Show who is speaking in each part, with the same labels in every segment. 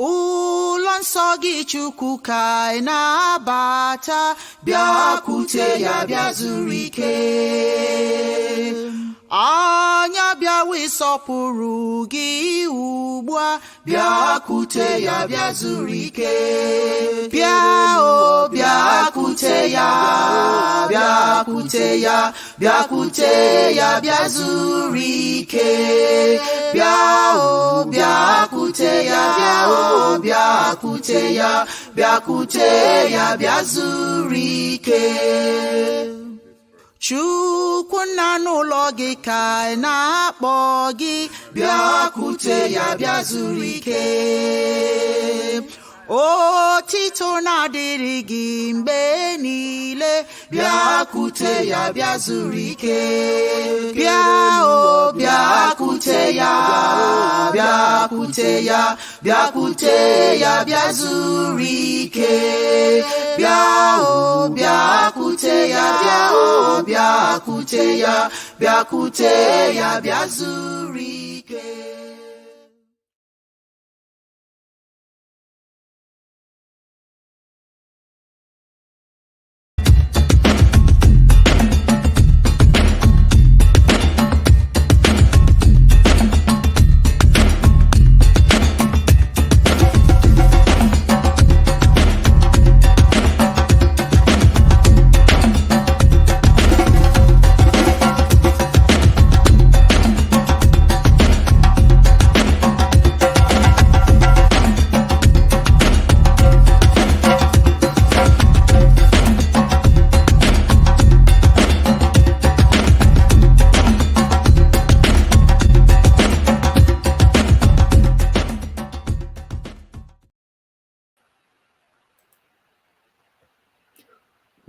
Speaker 1: ụlọ nsọ gị Chukwu ka anyị na-abata, bịakwute ya bịa zuru ike. Anya bịawa ịsọpụrụ gị ugbu a, bịakwute ya bịa zuru ike. Bịa o bịakwute ya, bịakwute ya, bịakwute ya bịa zuru ike. Bịa o bịakwute ya, bịa o bịakwute ya, bịakwute ya bịa zuru ike. Chukwu nna n'ụlọ gị ka anyị na-akpọ gị, bịakwute ya bịa zuru ike. Otito na-adịrị gị mgbe niile, bịakwute ya bịa zuru ike. Bịa o bịakwute ya, bịakwute ya, bịakwute ya bịa zuru ike. Bịa o bịakwute ya, bịa o bịakwute ya, bịakwute ya bịa zuru ike.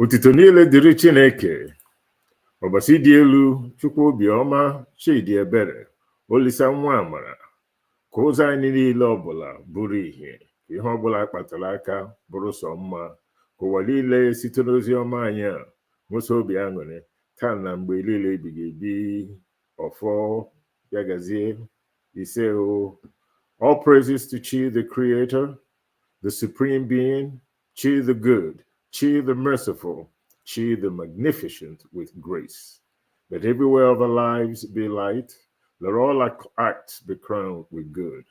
Speaker 2: Otito niile dịrị Chineke, ọbasi dị elu, Chukwu obiọma, Chidi ebere, Olisa nwa amara, ka ụzọ anyị niile ọbụla bụrụ ihe, ihe ọbụla kpatara aka bụrụ sọ mma, ka ụwa niile site n'ozi ọma anyị a nwụsị obi aṅụrị taa na mgbe niile ebighị ebi. Ọfọ ya gazie ise o. All praises to Chi the Creator, the Supreme Being, Chi the Good, Chi the Merciful, Chi the Magnificent with grace. Let everywhere of our lives be light. Let all our acts be crowned with good.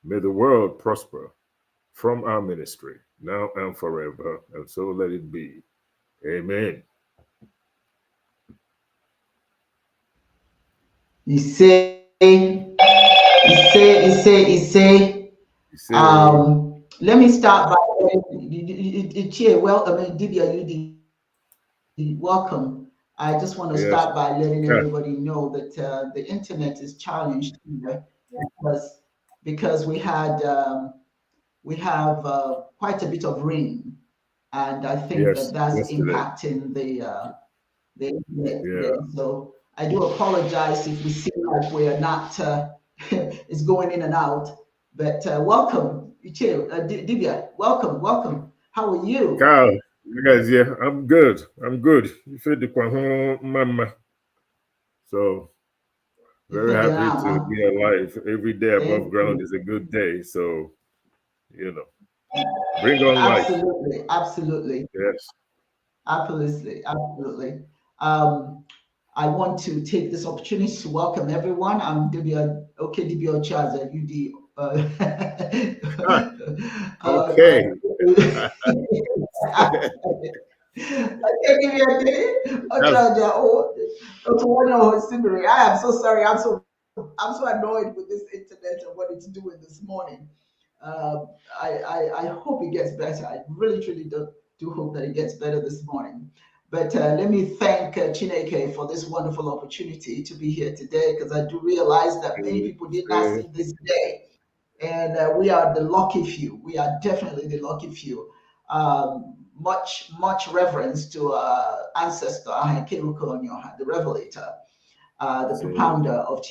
Speaker 2: May the world prosper from our ministry, now and forever, and so let it be. Amen.
Speaker 1: Let me start by welcome. I just want to start by letting everybody know that the internet is challenged here because we have quite a bit of rain, and I think that's impacting the internet. So I do apologize if we seem like we are not. It's going in and out, but welcome. Dibia, welcome. How are you?
Speaker 2: Carl, you guys, I'm good. You feel the mama. So very happy to be alive. Every day above ground is a good day. So, bring on life.
Speaker 1: Absolutely.
Speaker 2: Yes.
Speaker 1: Absolutely. I want to take this opportunity to welcome everyone. I'm Dibia Chaza, UD.
Speaker 2: Okay.
Speaker 1: I can't give you a day. I am so sorry. I'm so annoyed with this internet and what it's doing this morning. I hope it gets better. I really, truly do hope that it gets better this morning. But let me thank Chineke for this wonderful opportunity to be here today, because I do realize that many people did not see this day. And we are the lucky few. We are definitely the lucky few. Much reverence to ancestor the revelator, the propounder of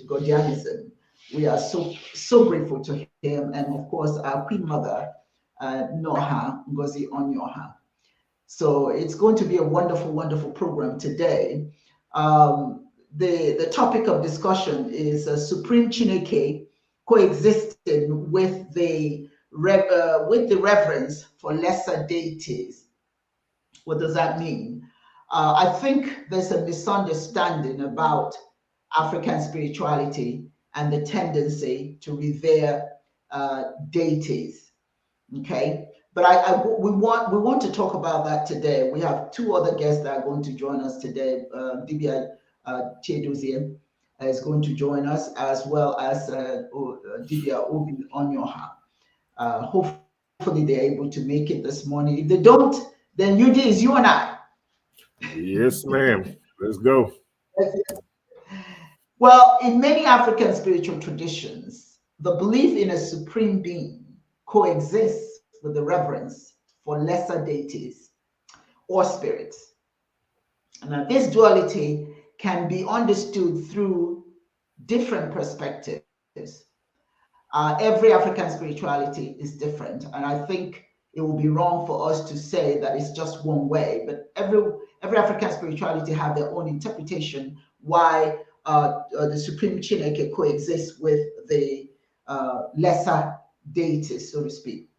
Speaker 1: Godianism. We are so grateful to him, and of course our Queen Mother, Noha Ngozi Onyoha. So it's going to be a wonderful program today. The topic of discussion is Supreme Chineke, coexisting with the reverence for lesser deities. What does that mean? I think there's a misunderstanding about African spirituality and the tendency to revere deities. Okay, but we want to talk about that today. We have two other guests that are going to join us today. Dibias Chedozie is going to join us, as well as Dibias Obi Onyoha. Hopefully they're able to make it this morning. If they don't, then UD is you and I.
Speaker 2: Yes, ma'am. Let's go.
Speaker 1: Well, in many African spiritual traditions, the belief in a supreme being coexists with the reverence for lesser deities or spirits. Now, this duality can be understood through different perspectives. Every African spirituality is different, and I think it would be wrong for us to say that it's just one way. But every African spirituality have their own interpretation why the supreme Chineke coexists with the lesser deities, so to speak.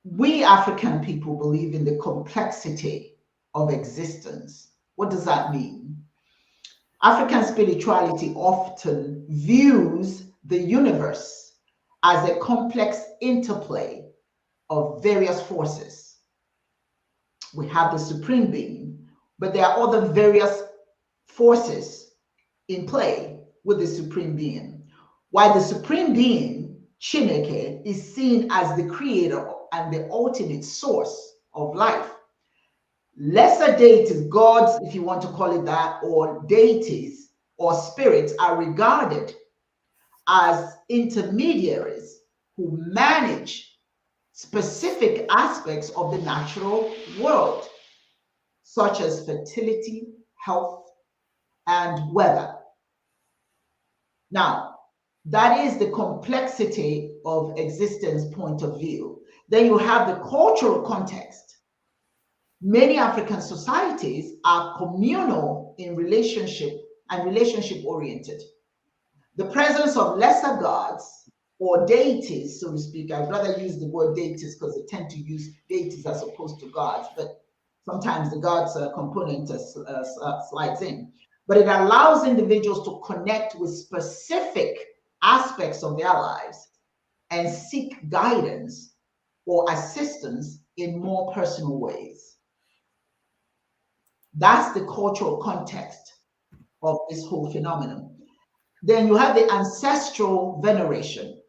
Speaker 1: We African people believe in the complexity of existence. What does that mean? African spirituality often views the universe as a complex interplay of various forces. We have the supreme being, but there are other various forces in play with the supreme being. While the supreme being, Chineke, is seen as the creator and the ultimate source of life, lesser deities, gods, if you want to call it that, or deities or spirits are regarded as intermediaries who manage specific aspects of the natural world, such as fertility, health, and weather. Now, that is the complexity of existence point of view. Then you have the cultural context. Many African societies are communal in relationship and relationship oriented. The presence of lesser gods or deities, so to speak, I'd rather use the word deities because they tend to use deities as opposed to gods, but sometimes the gods component slides in. But it allows individuals to connect with specific aspects of their lives and seek guidance or assistance in more personal ways. That's the cultural context of this whole phenomenon. Then you have the ancestral veneration.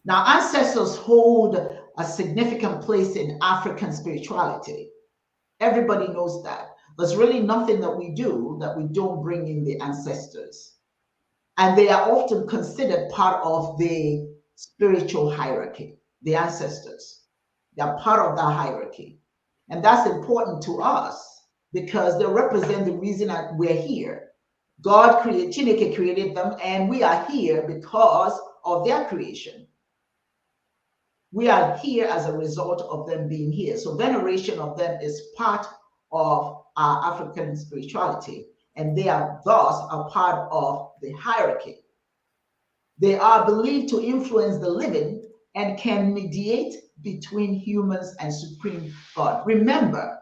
Speaker 1: Now, ancestors hold a significant place in African spirituality. Everybody knows that. There's really nothing that we do that we don't bring in the ancestors. And they are often considered part of the spiritual hierarchy, the ancestors. They are part of that hierarchy. And that's important to us because they represent the reason that we're here. God created, Chineke created them, and we are here because of their creation. We are here as a result of them being here. So veneration of them is part of our African spirituality, and they are thus a part of the hierarchy. They are believed to influence the living and can mediate between humans and supreme God. Remember,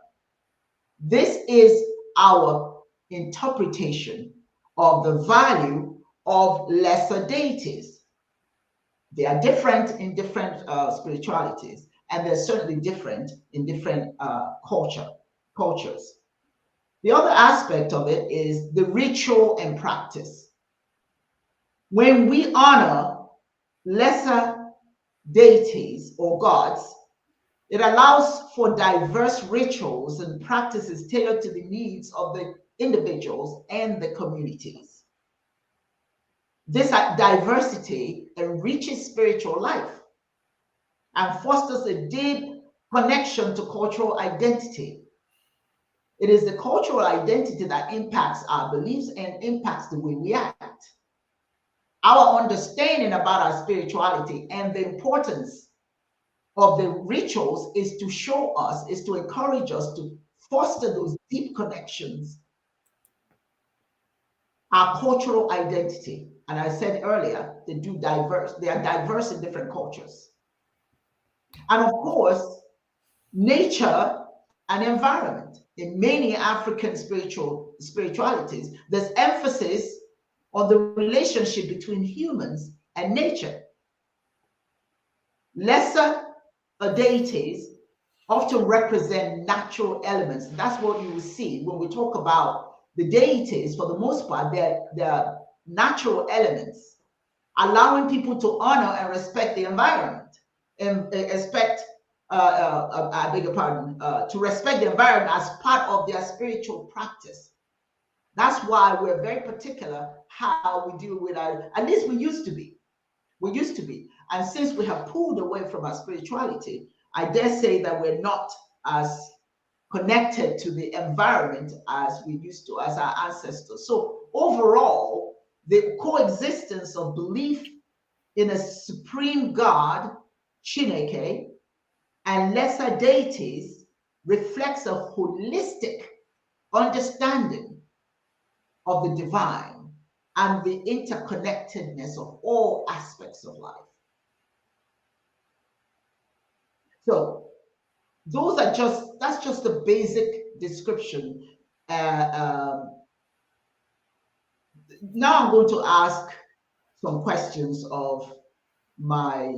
Speaker 1: this is our interpretation of the value of lesser deities. They are different in different spiritualities, and they're certainly different in different cultures. The other aspect of it is the ritual and practice. When we honor lesser deities or gods, it allows for diverse rituals and practices tailored to the needs of the individuals and the communities. This diversity enriches spiritual life and fosters a deep connection to cultural identity. It is the cultural identity that impacts our beliefs and impacts the way we act. Our understanding about our spirituality and the importance of the rituals is to show us, is to encourage us to foster those deep connections, our cultural identity, And I said earlier, they are diverse in different cultures. And of course, nature and environment. In many African spiritualities, there's emphasis on the relationship between humans and nature. Lesser deities often represent natural elements. That's what you will see when we talk about the deities. For the most part, they're natural elements, allowing people to honor and respect the environment and respect, I beg your pardon, to respect the environment as part of their spiritual practice. That's why we're very particular how we deal with our, at least we used to be. We used to be. And since we have pulled away from our spirituality, I dare say that we're not as connected to the environment as we used to, as our ancestors. So overall, the coexistence of belief in a supreme God, Chineke, and lesser deities reflects a holistic understanding of the divine and the interconnectedness of all aspects of life. So that's just a basic description. Now I'm going to ask some questions of my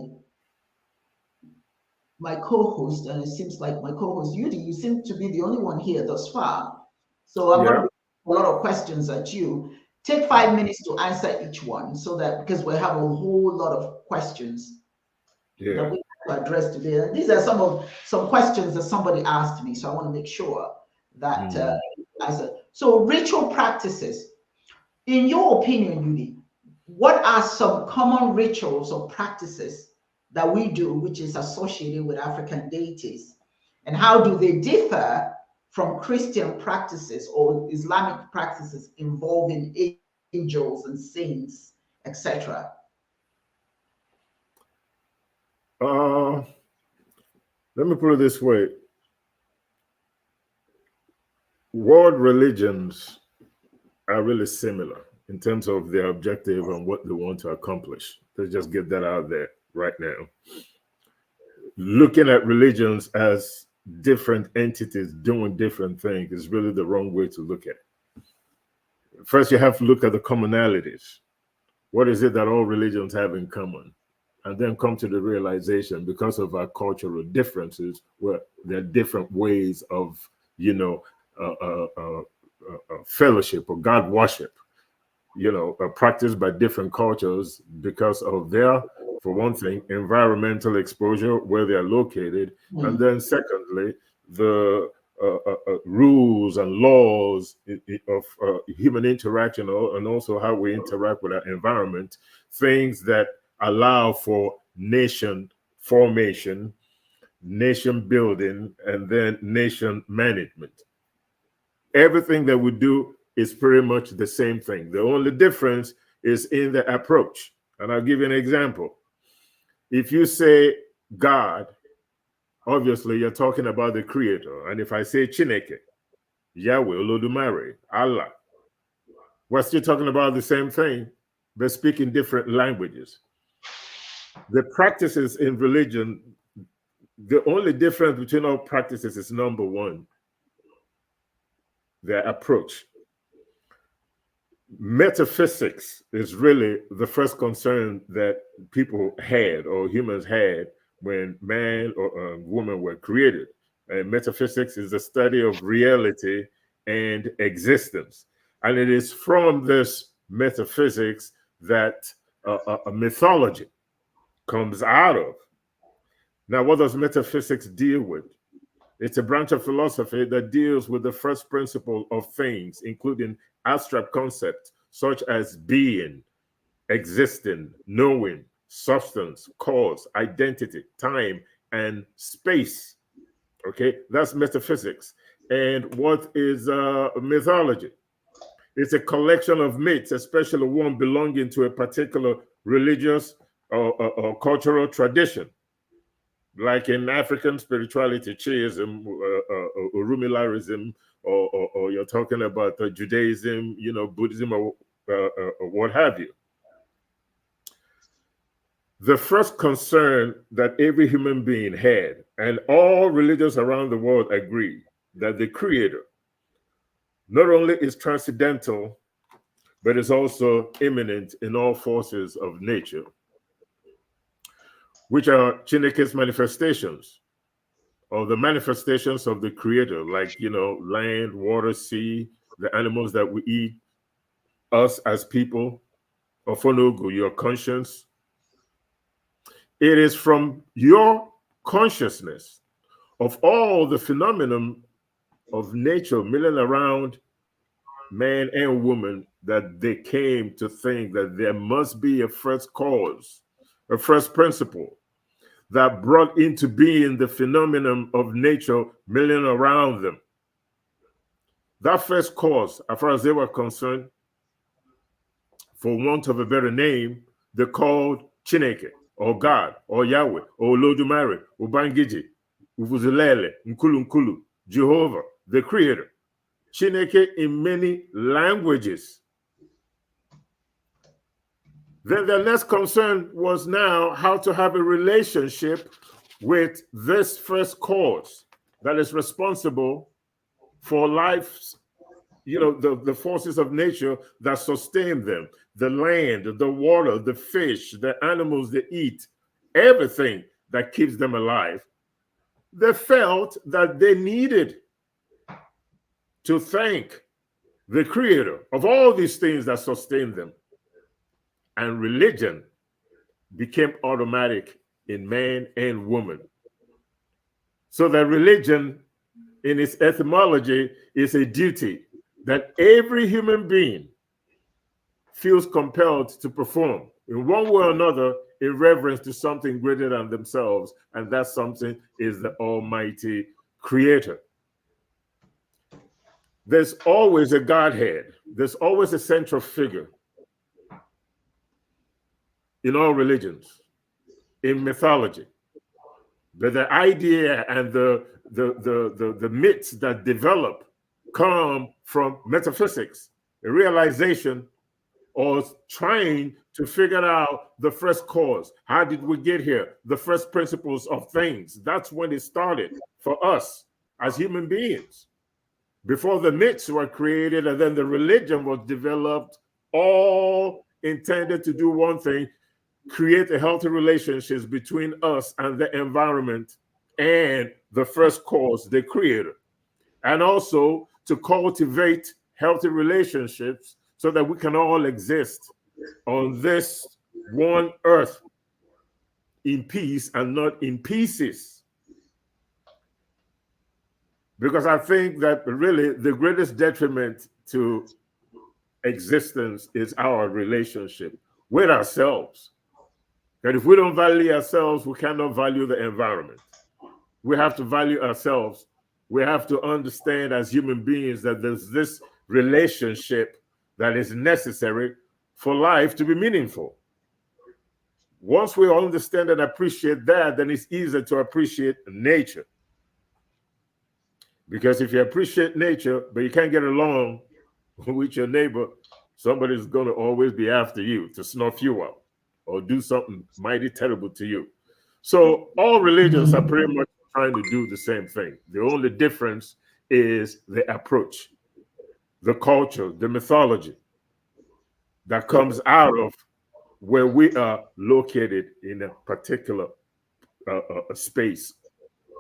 Speaker 1: co-host, and it seems like my co-host Yudi, you seem to be the only one here thus far. So I'm going to a lot of questions at you. Take 5 minutes to answer each one, so that because we have a whole lot of questions that we have to address today. And these are some questions that somebody asked me, so I want to make sure that answer. So ritual practices. In your opinion, Yudi, what are some common rituals or practices that we do, which is associated with African deities, and how do they differ from Christian practices or Islamic practices involving angels and saints, etc.?
Speaker 2: Let me put it this way. World religions are really similar in terms of their objective and what they want to accomplish. Let's just get that out there right now. Looking at religions as different entities doing different things is really the wrong way to look at it. First, you have to look at the commonalities. What is it that all religions have in common? And then come to the realization, because of our cultural differences, where there are different ways of, fellowship or God worship, practiced by different cultures because of their, for one thing, environmental exposure where they are located, and then secondly, the rules and laws of human interaction, and also how we interact with our environment, things that allow for nation formation, nation building, and then nation management. Everything that we do is pretty much the same thing. The only difference is in the approach. And I'll give you an example. If you say God, obviously you're talking about the creator. And if I say Chineke, Yahweh, Olodumare, Allah, we're still talking about the same thing, but speaking different languages. The practices in religion, the only difference between all practices is number one, their approach. Metaphysics is really the first concern that people had, or humans had, when man or woman were created. And metaphysics is the study of reality and existence. And it is from this metaphysics that a mythology comes out of. Now, what does metaphysics deal with? It's a branch of philosophy that deals with the first principle of things, including abstract concepts such as being, existing, knowing, substance, cause, identity, time, and space. Okay, that's metaphysics. And what is mythology? It's a collection of myths, especially one belonging to a particular religious or cultural tradition. Like in African spirituality, Chiism, Urumilarism, or you're talking about Judaism, Buddhism, or what have you. The first concern that every human being had, and all religions around the world agree, that the Creator not only is transcendental, but is also immanent in all forces of nature, which are Chineke's manifestations, or the manifestations of the Creator, like, land, water, sea, the animals that we eat, us as people, Ofonogu, your conscience. It is from your consciousness of all the phenomenon of nature milling around man and woman that they came to think that there must be a first cause, a first principle that brought into being the phenomenon of nature milling around them. That first cause, as far as they were concerned, for want of a better name, they called Chineke, or God, or Yahweh, or Olodumare, Ubangiji, Uvuzilele, Nkulu Nkulu, Jehovah, the Creator. Chineke in many languages. Then the next concern was now how to have a relationship with this first cause that is responsible for life's, the forces of nature that sustain them, the land, the water, the fish, the animals they eat, everything that keeps them alive. They felt that they needed to thank the Creator of all these things that sustain them. And religion became automatic in man and woman. So that religion, in its etymology, is a duty that every human being feels compelled to perform in one way or another in reverence to something greater than themselves, and that something is the Almighty Creator. There's always a Godhead. There's always a central figure in all religions, in mythology. But the idea and the myths that develop come from metaphysics, a realization, or trying to figure out the first cause. How did we get here? The first principles of things. That's when it started for us as human beings. Before the myths were created and then the religion was developed, all intended to do one thing: create a healthy relationships between us and the environment and the first cause, the Creator. And also to cultivate healthy relationships so that we can all exist on this one earth in peace and not in pieces. Because I think that really the greatest detriment to existence is our relationship with ourselves. And if we don't value ourselves, we cannot value the environment. We have to value ourselves. We have to understand as human beings that there's this relationship that is necessary for life to be meaningful. Once we understand and appreciate that, then it's easier to appreciate nature. Because if you appreciate nature, but you can't get along with your neighbor, somebody's going to always be after you to snuff you out or do something mighty terrible to you. So all religions are pretty much trying to do the same thing. The only difference is the approach, the culture, the mythology that comes out of where we are located in a particular space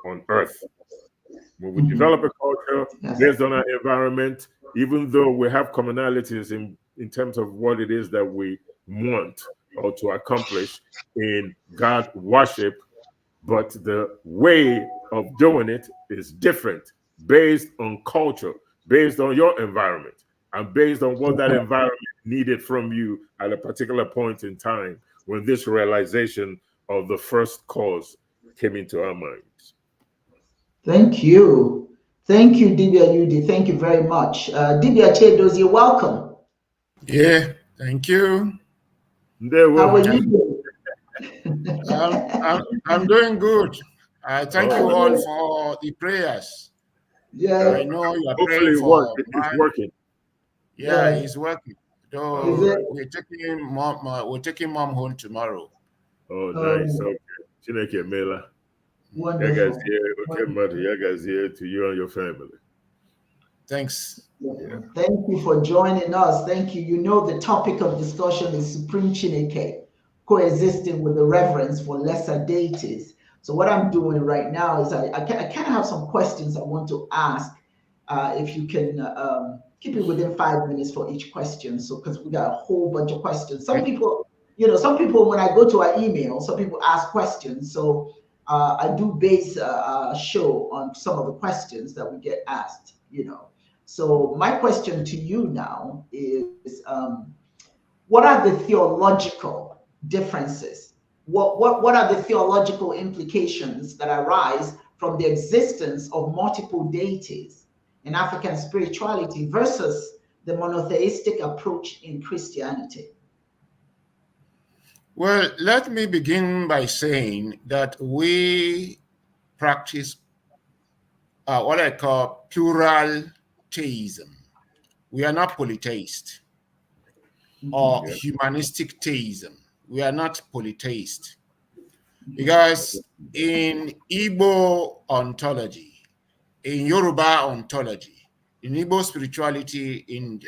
Speaker 2: on Earth. When we develop a culture based on our environment, even though we have commonalities in terms of what it is that we want or to accomplish in God worship, but the way of doing it is different based on culture, based on your environment, and based on what that environment needed from you at a particular point in time when this realization of the first cause came into our minds.
Speaker 1: Thank you. Thank you, Dibia Yudi. Thank you very much. Dibia Chedozie, welcome.
Speaker 3: Yeah, thank you.
Speaker 1: How are you doing?
Speaker 3: I'm doing good. I thank you all for the prayers.
Speaker 1: Yeah.
Speaker 3: I know you are
Speaker 2: Hopefully
Speaker 3: praying for
Speaker 2: it's working.
Speaker 3: Yeah, it's working. So we're taking mom home tomorrow.
Speaker 2: Oh, nice.
Speaker 1: Oh,
Speaker 2: Okay. Chineke Mela.
Speaker 1: wonderful.
Speaker 2: Yagazie, okay, mother. Yagazie to you and your family.
Speaker 3: Thanks.
Speaker 2: Yeah.
Speaker 1: Thank you for joining us. Thank you. You know, the topic of discussion is Supreme Chineke, coexisting with the reverence for lesser deities. So what I'm doing right now is I kind of have some questions I want to ask. If you can keep it within 5 minutes for each question. So because we got a whole bunch of questions. Some people, some people when I go to our email, some people ask questions. So I do base a show on some of the questions that we get asked. So my question to you now is, what are the theological differences? What are the theological implications that arise from the existence of multiple deities in African spirituality versus the monotheistic approach in Christianity?
Speaker 3: Well, let me begin by saying that we practice what I call plural theism. We are not polytheist or
Speaker 2: Yeah.
Speaker 3: humanistic theism. We are not polytheist because in Igbo ontology, in Yoruba ontology, in Igbo spirituality, in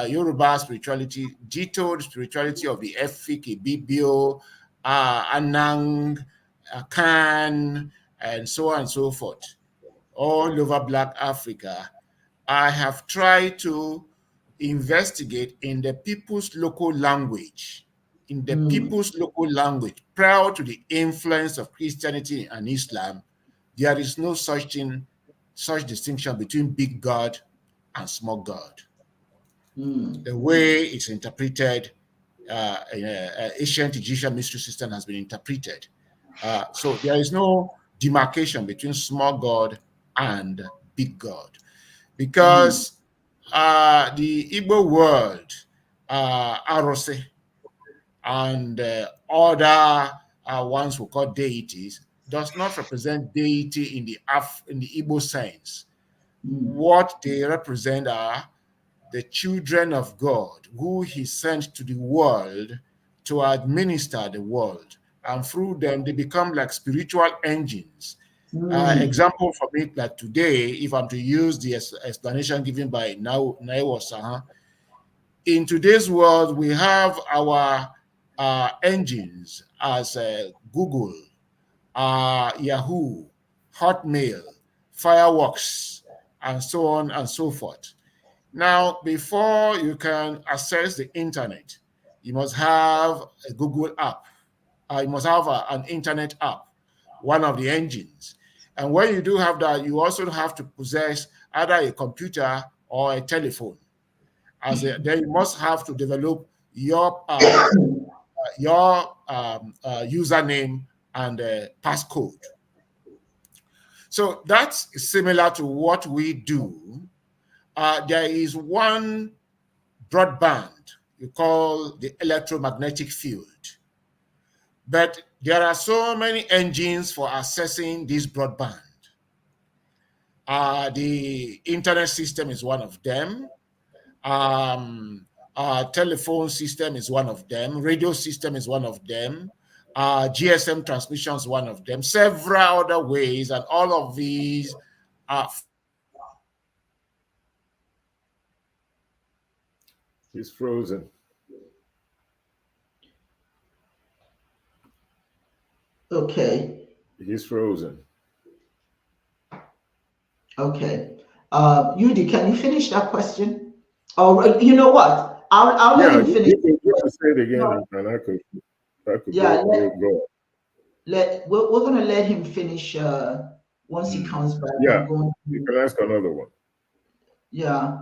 Speaker 3: Yoruba spirituality, detailed spirituality of the Efik, Ibibio, Anang, Akan, and so on and so forth, all over Black Africa, I have tried to investigate in the people's local language, prior to the influence of Christianity and Islam. There is no such distinction between big God and small God. The way it's interpreted in ancient Egyptian mystery system has been interpreted. So there is no demarcation between small God and big God, because the Igbo world, Arose, and other ones we call deities, does not represent deity in the Igbo sense. What they represent are the children of God who he sent to the world to administer the world. And through them, they become like spiritual engines. Example for me, like today, if I'm to use the explanation given by Naiwo Saha, in today's world, we have our engines as Google, Yahoo, Hotmail, Fireworks, and so on and so forth. Now, before you can access the internet, you must have a Google app. You must have an internet app, one of the engines. And when you do have that, you also have to possess either a computer or a telephone. Then you must have to develop your username and passcode. So that's similar to what we do. There is one broadband you call the electromagnetic field. But there are so many engines for accessing this broadband. The internet system is one of them. Telephone system is one of them. Radio system is one of them. GSM transmission is one of them. Several other ways, and all of these are.
Speaker 2: He's frozen.
Speaker 1: Okay.
Speaker 2: He's frozen.
Speaker 1: Okay. Yudi, can you finish that question? Or you know what? I'll let him finish.
Speaker 2: You can say it again, and I could go.
Speaker 1: We're gonna let him finish once he comes back.
Speaker 2: Yeah,
Speaker 1: I'm going
Speaker 2: you
Speaker 1: to,
Speaker 2: can ask another one.
Speaker 1: yeah.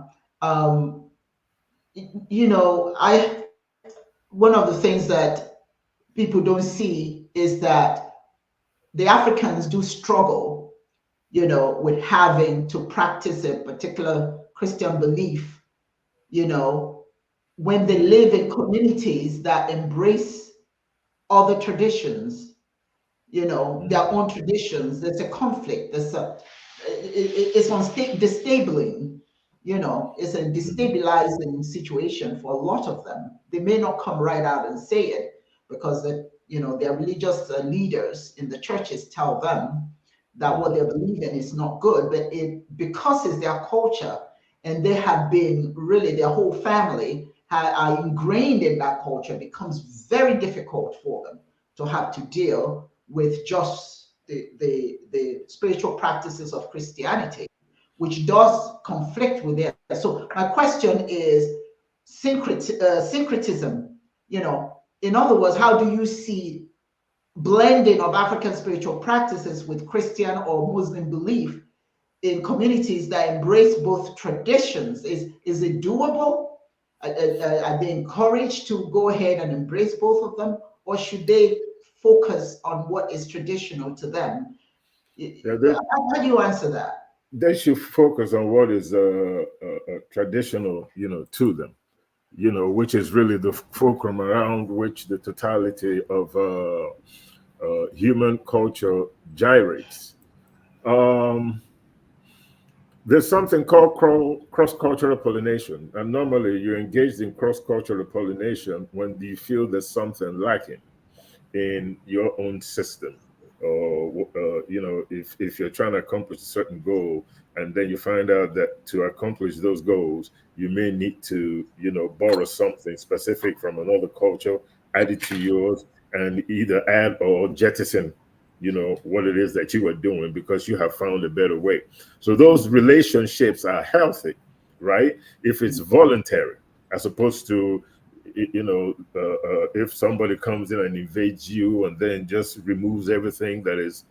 Speaker 1: One of the things that people don't see is that the Africans do struggle, with having to practice a particular Christian belief, when they live in communities that embrace other traditions, their own traditions. There's a conflict. It's destabilizing. It's a destabilizing situation for a lot of them. They may not come right out and say it, because their religious leaders in the churches tell them that what they're believing is not good, but because it's their culture, and they have been really, their whole family are ingrained in that culture, it becomes very difficult for them to have to deal with just the spiritual practices of Christianity, which does conflict with theirs. So my question is syncretism. In other words, how do you see blending of African spiritual practices with Christian or Muslim belief in communities that embrace both traditions? Is it doable? Are they encouraged to go ahead and embrace both of them, or should they focus on what is traditional to them?
Speaker 2: Yeah,
Speaker 1: How do you answer that?
Speaker 2: they should focus on what is traditional, to them, which is really the fulcrum around which the totality of human culture gyrates. Um, there's something called cross-cultural pollination, and normally you're engaged in cross-cultural pollination when you feel there's something lacking in your own system, or if you're trying to accomplish a certain goal, and then you find out that to accomplish those goals you may need to borrow something specific from another culture, add it to yours, and either add or jettison what it is that you are doing because you have found a better way. So those relationships are healthy, right, if it's voluntary, as opposed to if somebody comes in and invades you and then just removes everything that is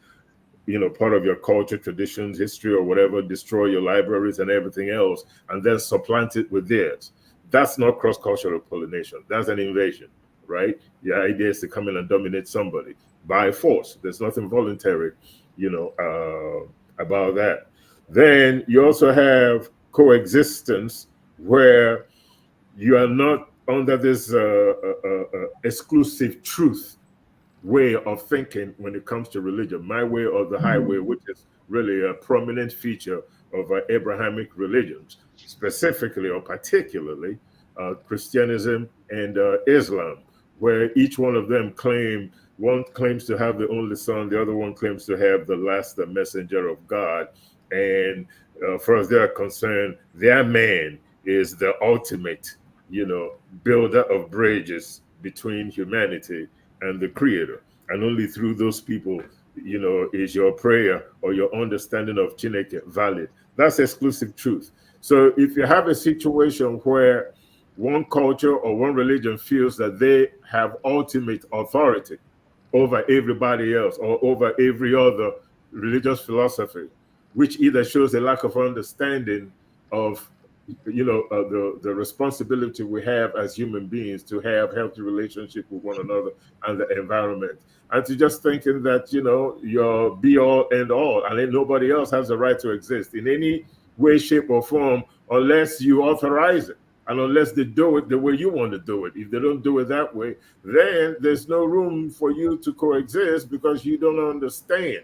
Speaker 2: part of your culture, traditions, history, or whatever, destroy your libraries and everything else, and then supplant it with theirs. That's not cross-cultural pollination. That's an invasion, right? The idea is to come in and dominate somebody by force. There's nothing voluntary about that. Then you also have coexistence, where you are not under this exclusive truth way of thinking when it comes to religion, my way or the highway, which is really a prominent feature of Abrahamic religions, specifically or particularly Christianism and Islam, where each one of them one claims to have the only son, the other one claims to have the last messenger of God. And far as they're concerned, their man is the ultimate, builder of bridges between humanity and the Creator. And only through those people, is your prayer or your understanding of Chineke valid. That's exclusive truth. So if you have a situation where one culture or one religion feels that they have ultimate authority over everybody else or over every other religious philosophy, which either shows a lack of understanding of the responsibility we have as human beings to have healthy relationship with one another and the environment, and to just thinking that you're be all and all, and then nobody else has the right to exist in any way, shape, or form unless you authorize it, and unless they do it the way you want to do it. If they don't do it that way, then there's no room for you to coexist, because you don't understand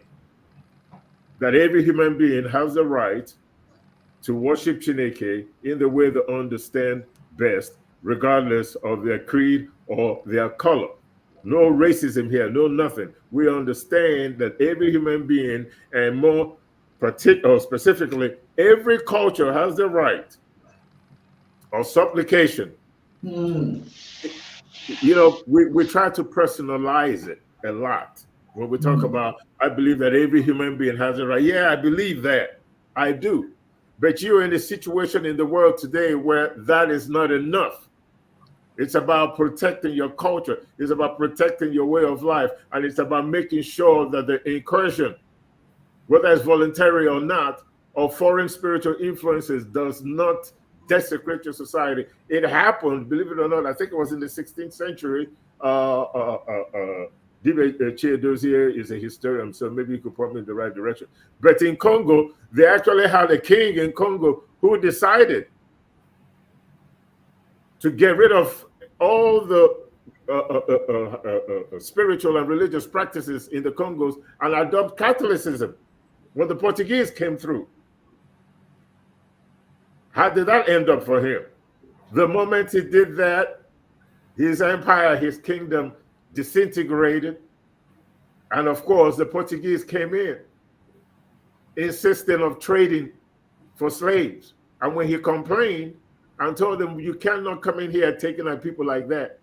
Speaker 2: that every human being has the right to worship Chineke in the way they understand best, regardless of their creed or their color. No racism here, no nothing. We understand that every human being, and more specifically, every culture has the right of supplication. We try to personalize it a lot when we talk about, I believe that every human being has a right. Yeah, I believe that. I do. But you're in a situation in the world today where that is not enough. It's about protecting your culture. It's about protecting your way of life. And it's about making sure that the incursion, whether it's voluntary or not, of foreign spiritual influences does not desecrate your society. It happened, believe it or not, I think it was in the 16th century. Dibias is a historian, so maybe you could point me in the right direction. But in Congo, they actually had a king in Congo who decided to get rid of all the spiritual and religious practices in the Congos and adopt Catholicism when the Portuguese came through. How did that end up for him? The moment he did that, his empire, his kingdom disintegrated. And of course, the Portuguese came in, insisting of trading for slaves. And when he complained and told them, you cannot come in here taking our people like that,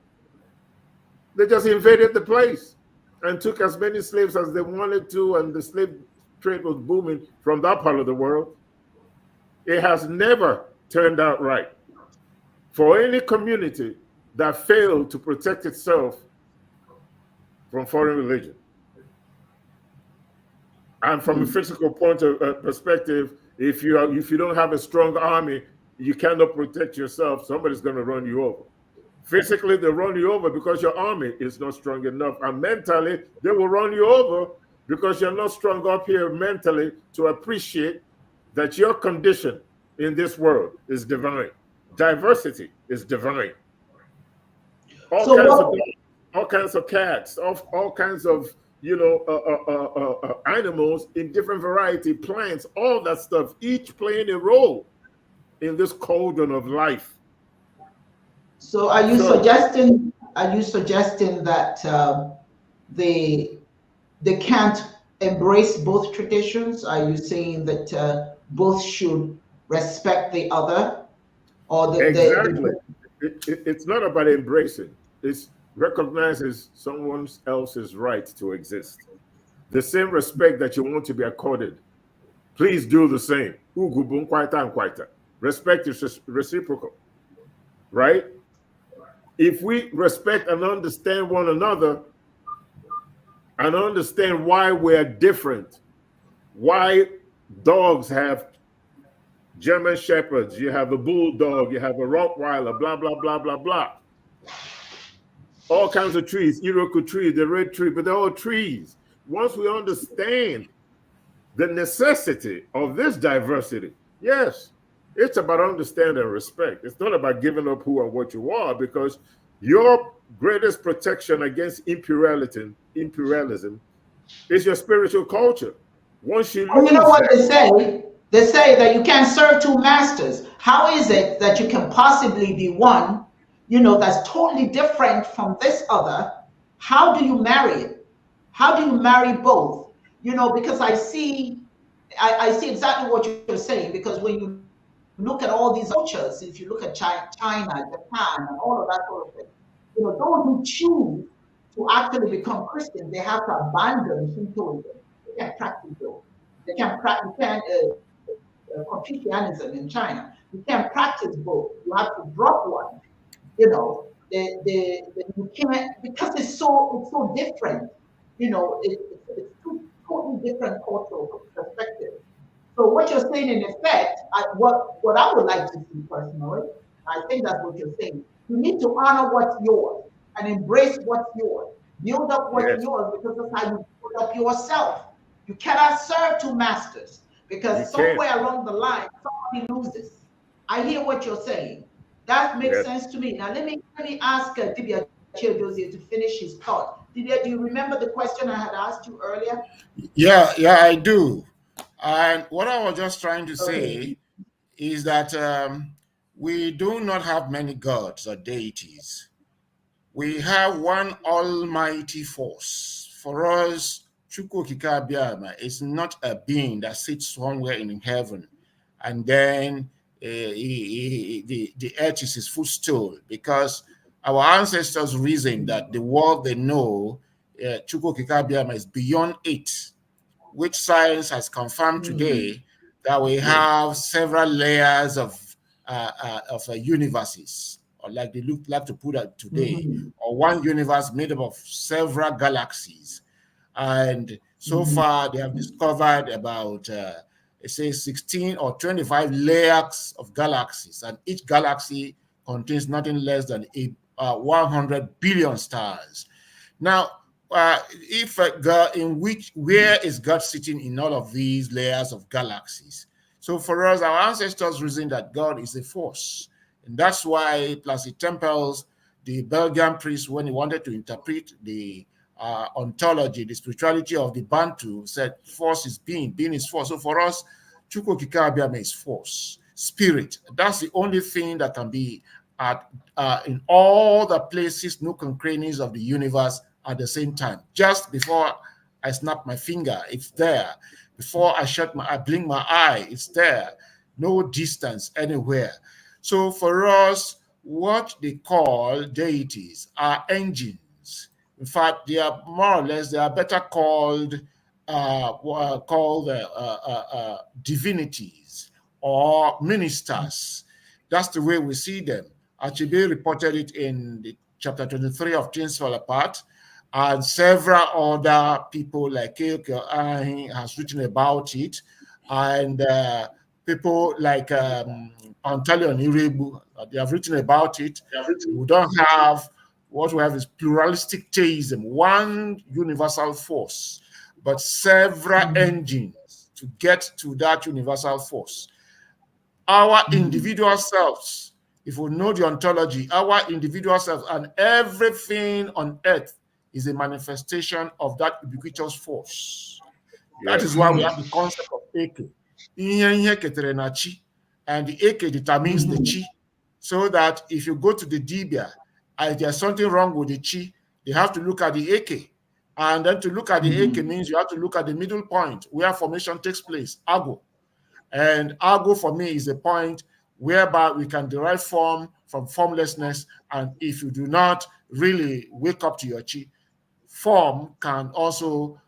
Speaker 2: they just invaded the place and took as many slaves as they wanted to, and the slave trade was booming from that part of the world. It has never turned out right for any community that failed to protect itself from foreign religion. And from a physical point of perspective, if you don't have a strong army, you cannot protect yourself. Somebody's going to run you over. Physically, they run you over because your army is not strong enough. And mentally, they will run you over because you're not strong up here mentally to appreciate that your condition in this world is divine. Diversity is divine. All kinds of cats, all kinds of animals in different variety, plants, all that stuff, each playing a role in this cauldron of life.
Speaker 1: So are you suggesting that they can't embrace both traditions? Are you saying that both should respect the other? Or
Speaker 2: exactly. It's not about embracing. It's recognizes someone else's right to exist. The same respect that you want to be accorded, please do the same. Respect is reciprocal, right? If we respect and understand one another and understand why we're different, why dogs have German shepherds, you have a bulldog, you have a Rottweiler, blah, blah, blah, blah, blah. All kinds of trees, Iroquois tree, the red tree, but they're all trees. Once we understand the necessity of this diversity, yes, it's about understanding and respect. It's not about giving up who and what you are, because your greatest protection against imperialism is your spiritual culture. Once you lose,
Speaker 1: you know what they say? They say that you can't serve two masters. How is it that you can possibly be one, that's totally different from this other? How do you marry it? How do you marry both? Because I see exactly what you're saying, because when you look at all these cultures, if you look at China, Japan, and all of that sort of thing, those who choose to actually become Christian, they have to abandon Shintoism. They can't practice those. They can't practice Confucianism in China. You can't practice both. You have to drop one. You can't, because it's so different. It's two totally different cultural perspectives. So what you're saying, in effect, what I would like to see personally, I think that's what you're saying. You need to honor what's yours and embrace what's yours. Build up what's yours, because that's how you build up yourself. You cannot serve two masters, because somewhere along the line, somebody loses. I hear what you're saying. That makes sense to me. Now let me ask Dibias to finish his thought. Dibias, do you remember the question I had asked you earlier?
Speaker 3: Yeah, I do. And what I was just trying to say is that we do not have many gods or deities. We have one almighty force. For us, Chukwu Okike Abiama is not a being that sits somewhere in heaven and then the earth is his footstool, because our ancestors reasoned that the world they know, Chukwu Okike Abiama, is beyond it, which science has confirmed today that we have several layers of universes, or like they like to put it today, or one universe made up of several galaxies. And so far, they have discovered about, say, 16 or 25 layers of galaxies, and each galaxy contains nothing less than 100 billion stars. Now, if God, where is God sitting in all of these layers of galaxies? So for us, our ancestors reasoned that God is a force, and that's why Placide Tempels, the Belgian priest, when he wanted to interpret the ontology, the spirituality of the Bantu, said force is being is force. So for us, Chukwu Okike Abiama is force, spirit. That's the only thing that can be in all the places, nook and crannies of the universe at the same time. Just before I snap my finger, it's there. Before I blink my eye, it's there. No distance anywhere. So for us, what they call deities are engines. In fact, they are more or less, they are better called divinities or ministers. That's the way we see them. Achebe reported it in the chapter 23 of Things Fall Apart, and several other people like Keoke has written about it, and people like Pantaleon Irebu, they have written about it. We don't have, what we have is pluralistic theism, one universal force, but several engines to get to that universal force. Our individual selves, if we know the ontology, our individual selves and everything on earth is a manifestation of that ubiquitous force. That is why we have the concept of Eke. And the Eke determines the Chi. So that if you go to the Dibia, if there's something wrong with the Chi, they have to look at the Eke. And then to look at the Eke means you have to look at the middle point where formation takes place, Ago. And Ago for me is a point whereby we can derive form from formlessness. And if you do not really wake up to your Chi, form can also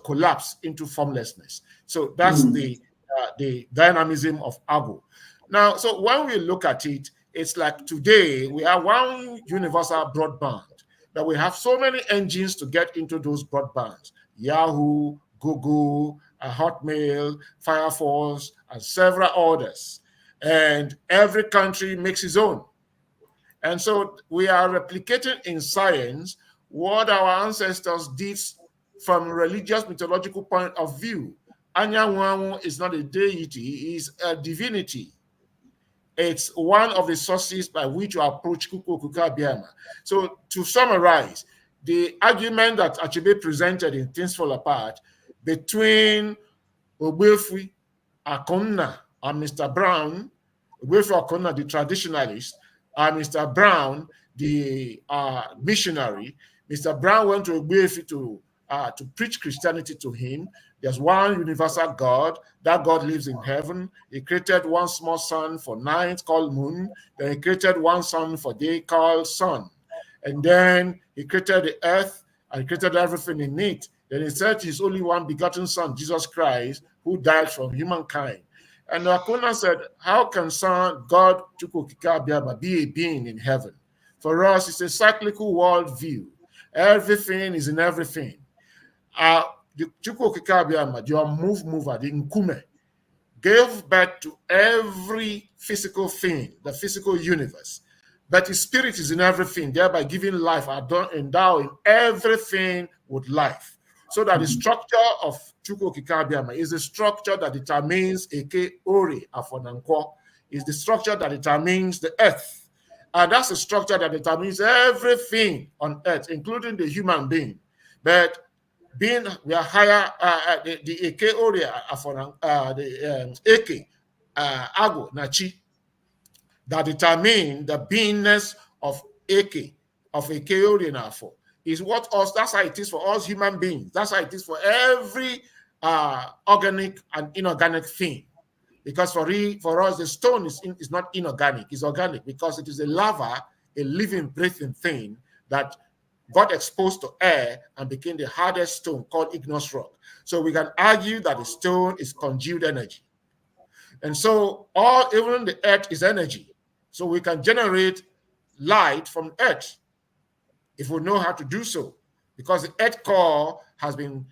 Speaker 3: collapse into formlessness. So that's the dynamism of Ago. Now, so when we look at it, it's like today we have one universal broadband, but we have so many engines to get into those broadbands: Yahoo, Google, Hotmail, Firefox, and several others. And every country makes its own. And so we are replicating in science what our ancestors did from a religious mythological point of view. Anyanwu is not a deity, it's a divinity. It's one of the sources by which you approach Kukukukabiama. So to summarize, the argument that Achebe presented in Things Fall Apart between Ogbefi, Akonna, and Mr. Brown, Ogbefi Akonna, the traditionalist, and Mr. Brown, the missionary. Mr. Brown went to Ogbefi to preach Christianity to him. There's one universal God. That God lives in heaven. He created one small sun for night called moon. Then he created one sun for day called sun. And then he created the earth and created everything in it. Then he said his only one begotten son, Jesus Christ, who died from humankind. And Akuna said, how can son, God, Chukwukikabiaba, be a being in heaven? For us, it's a cyclical worldview. Everything is in everything. The Chukwukikabiama, your mover, the Nkume, gave birth to every physical thing, the physical universe. But his spirit is in everything, thereby giving life, endowing everything with life. So that the structure of Chukwukikabiama is the structure that determines Eke Ori Afonanko, is the structure that determines the earth. And that's the structure that determines everything on earth, including the human being. But being we are higher, the Eke Ori Afonanko, the Eke Ago Nachi, that determine the beingness of Eke Ori Nafo. Is what us, that's how it is for us human beings. That's how it is for every organic and inorganic thing. Because for us, the stone is not inorganic, it's organic, because it is a lava, a living, breathing thing that got exposed to air and became the hardest stone called igneous rock. So we can argue that the stone is congealed energy. And so even the earth is energy. So we can generate light from earth if we know how to do so, because the earth core has been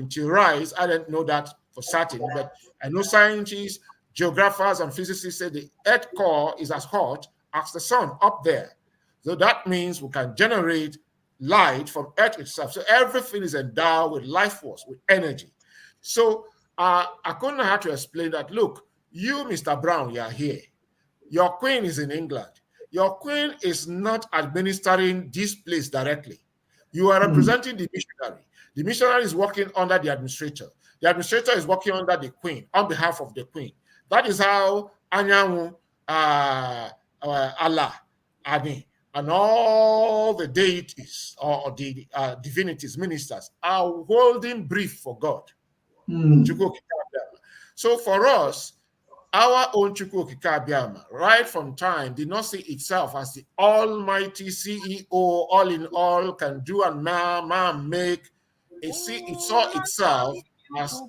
Speaker 3: theorized. I don't know that for certain, but I know scientists, geographers, and physicists say the earth core is as hot as the sun up there. So that means we can generate light from earth itself. So everything is endowed with life force, with energy. So I couldn't have to explain that. Look, you, Mr. Brown, you are here. Your queen is in England. Your queen is not administering this place directly. You are representing the missionary. The missionary is working under the administrator. The administrator is working under the queen, on behalf of the queen. That is how Anyanwu Allah, Ani, and all the deities or the divinities, ministers, are holding brief for God. So for us, our own Chukwukikabiama, right from time, did not see itself as the almighty CEO, all in all, can do and make. It saw itself as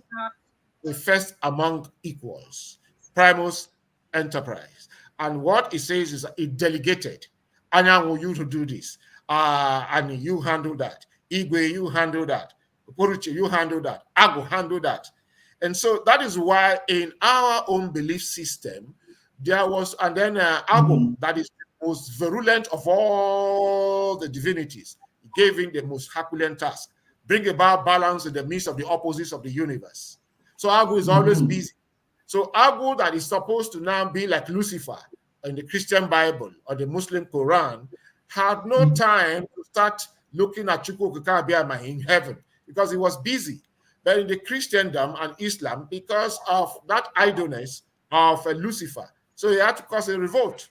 Speaker 3: the first among equals, primus enterprise. And what it says is it delegated. Anyanwu, you to do this. And you handle that. Igwe, you handle that. Poruche, you handle that. Agu, handle that. And so that is why in our own belief system, there was, and then Agu, that is the most virulent of all the divinities, gave him the most herculean task. Bring about balance in the midst of the opposites of the universe. So Agu is always busy. So Agu, that is supposed to now be like Lucifer in the Christian Bible or the Muslim Quran, had no time to start looking at Chukwukikabiama in heaven because he was busy. But in the Christendom and Islam, because of that idleness of Lucifer, so he had to cause a revolt.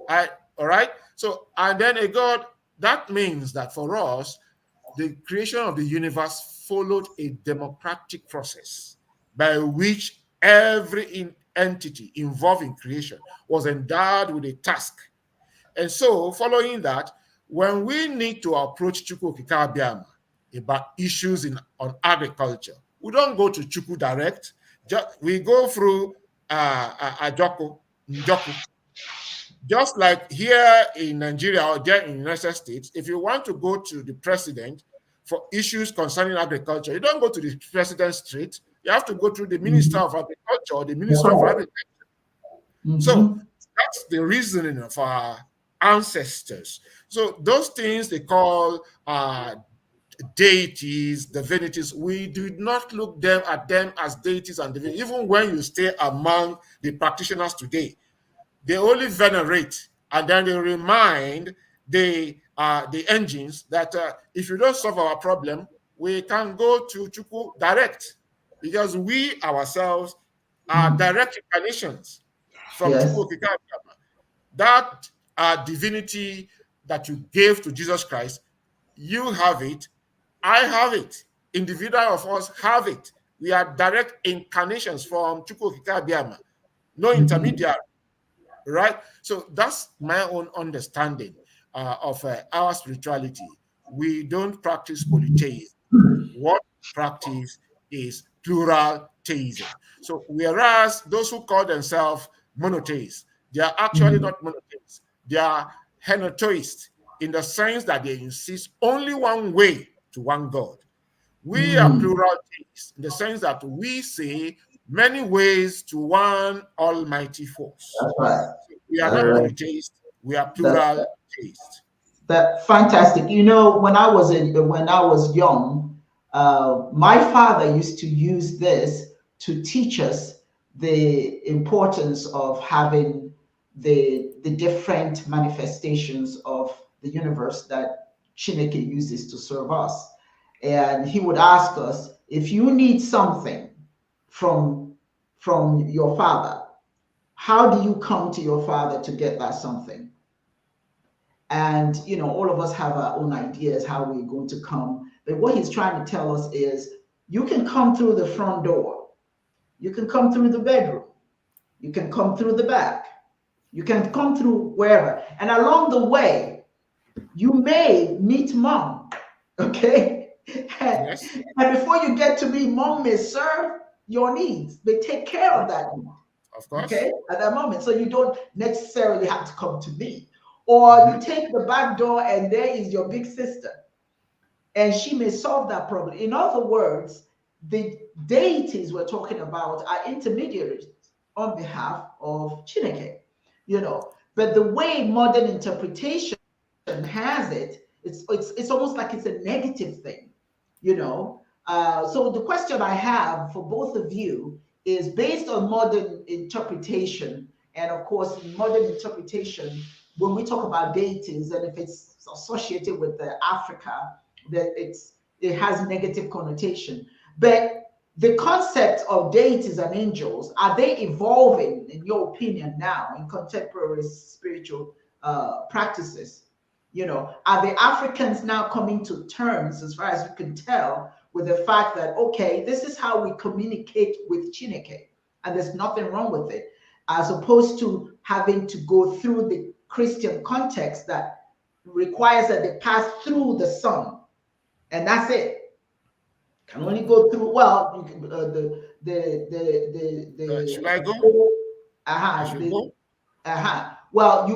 Speaker 3: All right? So, and then a God, that means that for us, the creation of the universe followed a democratic process by which every entity involved in creation was endowed with a task. And so, following that, when we need to approach Chukwukikabiama about issues on agriculture, we don't go to Chukwu direct. We go through Njoku. Just like here in Nigeria or there in the United States, if you want to go to the president for issues concerning agriculture, you don't go to the president straight. You have to go through the Minister of Agriculture or the Minister of Agriculture. So that's the reasoning of our ancestors. So those things they call deities, divinities, we do not look at them as deities and divinities. Even when you stay among the practitioners today, they only venerate and then they remind the engines that if you don't solve our problem, we can go to Chukwu direct, because we ourselves are direct incarnations from Chukwu Kikabiyama. That divinity that you gave to Jesus Christ, you have it, I have it, individual of us have it. We are direct incarnations from Chukwu Kikabiyama, no intermediary. Right? So that's my own understanding of our spirituality. We don't practice polytheism. What we practice is plural theism. So whereas those who call themselves monotheists, they are actually not monotheists. They are henotheists in the sense that they insist only one way to one God. We are plural theists in the sense that we say many ways to one almighty force.
Speaker 1: That's right.
Speaker 3: We are not polytheists, we are plural theists.
Speaker 1: That fantastic. You know, when I was young, my father used to use this to teach us the importance of having the different manifestations of the universe that Chineke uses to serve us. And he would ask us, if you need something from your father, how do you come to your father to get that something? And, you know, all of us have our own ideas how we're going to come. But what he's trying to tell us is you can come through the front door. You can come through the bedroom. You can come through the back. You can come through wherever. And along the way, you may meet mom, okay?
Speaker 3: Yes.
Speaker 1: And before you get to me, mom may serve your needs. They take care of that need.
Speaker 3: Of course.
Speaker 1: Okay, at that moment. So you don't necessarily have to come to me. Or you take the back door and there is your big sister. And she may solve that problem. In other words, the deities we're talking about are intermediaries on behalf of Chineke, you know. But the way modern interpretation has it, it's almost like it's a negative thing, you know. So the question I have for both of you is based on modern interpretation. And of course, modern interpretation, when we talk about deities, and if it's associated with Africa, that it has negative connotation. But the concept of deities and angels, are they evolving, in your opinion, now in contemporary spiritual practices? You know, are the Africans now coming to terms, as far as you can tell, with the fact that, okay, this is how we communicate with Chineke, and there's nothing wrong with it, as opposed to having to go through the Christian context that requires that they pass through the sun, and that's it. Can only go through, well, you can,
Speaker 3: Should I go? I should go?
Speaker 1: Well,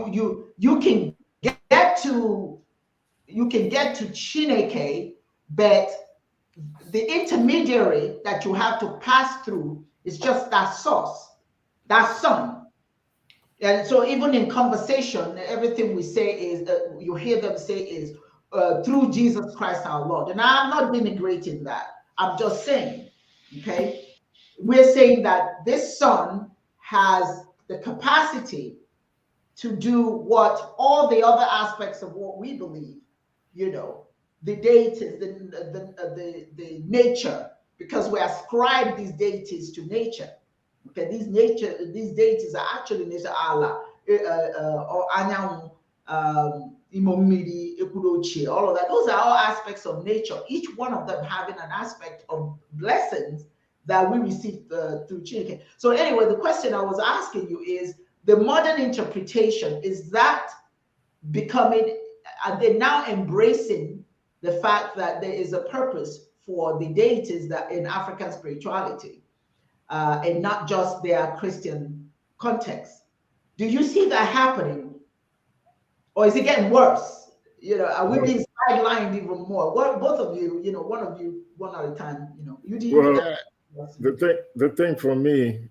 Speaker 1: you can get to Chineke, but the intermediary that you have to pass through is just that source, that sun. And so even in conversation, everything we say is, you hear them say is, through Jesus Christ our Lord. And I'm not denigrating that. I'm just saying, okay? We're saying that this sun has the capacity to do what all the other aspects of what we believe, you know, the deities, the nature, because we ascribe these deities to nature. Okay, these deities are actually nature, Allah, or Anyanwu, Imomiri, Ekurochi, all of that. Those are all aspects of nature, each one of them having an aspect of blessings that we receive through Chineke. So anyway, the question I was asking you is, the modern interpretation, is that becoming, are they now embracing the fact that there is a purpose for the deities that in African spirituality, and not just their Christian context? Do you see that happening, or is it getting worse? You know, are we being sidelined even more? What, both of you, you know, one of you, one at a time. You know, you do.
Speaker 2: The thing for me,